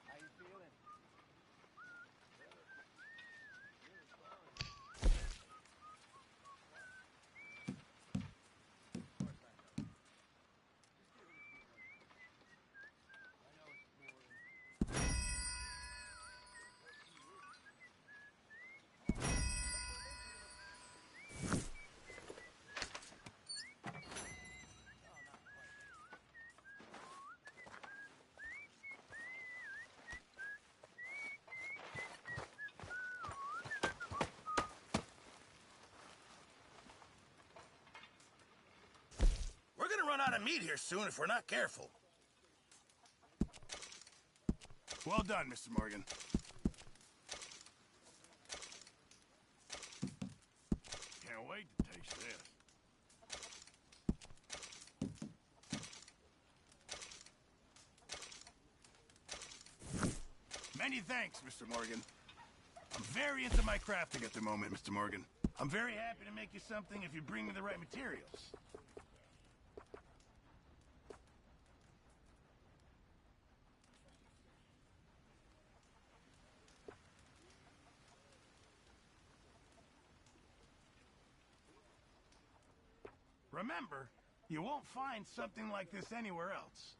How you feeling? We're gonna run out of meat here soon if we're not careful. Well done, Mr. Morgan. Can't wait to taste this. Many thanks, Mr. Morgan. I'm very into my crafting at the moment, Mr. Morgan. I'm very happy to make you something if you bring me the right materials. remember, you won't find something like this anywhere else.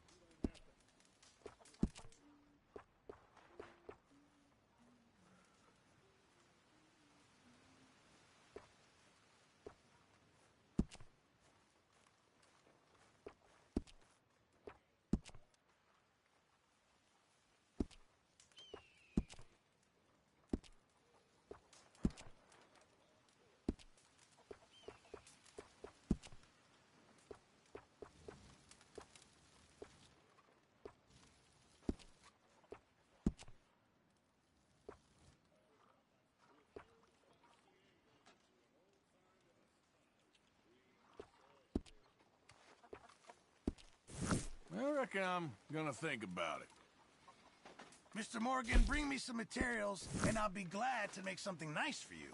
I reckon I'm gonna think about it. Mr. Morgan, bring me some materials, and I'll be glad to make something nice for you.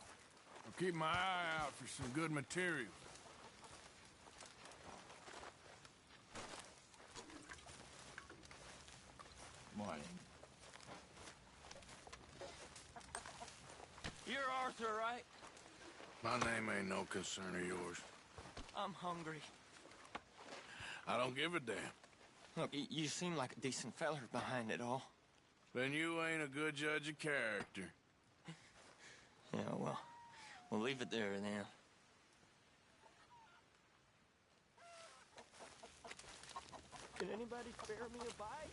I'll keep my eye out for some good material. Morning. You're Arthur, right? My name ain't no concern of yours. I'm hungry. I don't give a damn. Look, you seem like a decent feller behind it all. Then you ain't a good judge of character. Yeah, well, we'll leave it there then. Can anybody spare me a bite?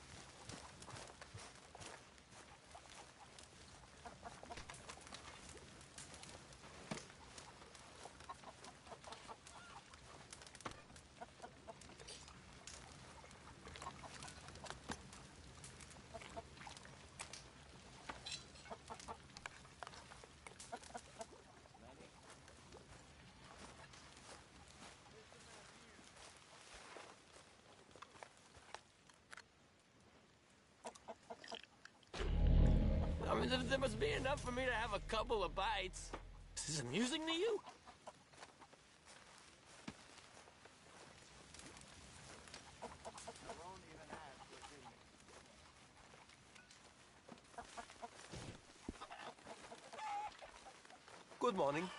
I mean, there must be enough for me to have a couple of bites. Is this amusing to you? Good morning.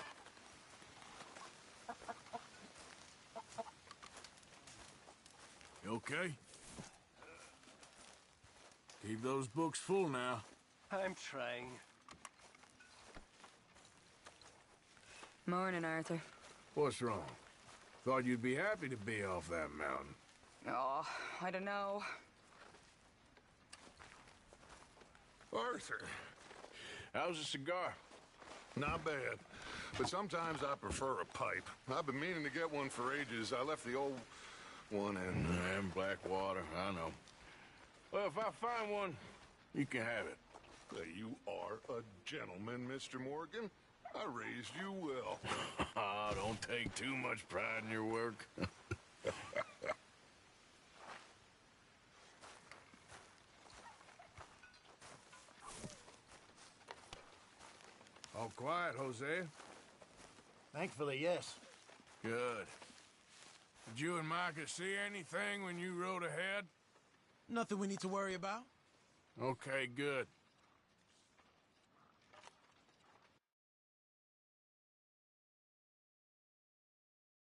You okay? Keep those books full now. I'm trying. Morning, Arthur. What's wrong? Thought you'd be happy to be off that mountain. Oh, I don't know. Arthur, How's a cigar? not bad. But sometimes I prefer a pipe. I've been meaning to get one for ages. I left the old one in... And Blackwater, I know. Well, if I find one, you can have it. You are a gentleman, Mr. Morgan. I raised you well. Don't take too much pride in your work. All quiet, Jose. Thankfully, yes. Good. Did you and Micah see anything when you rode ahead? Nothing we need to worry about. Okay, good.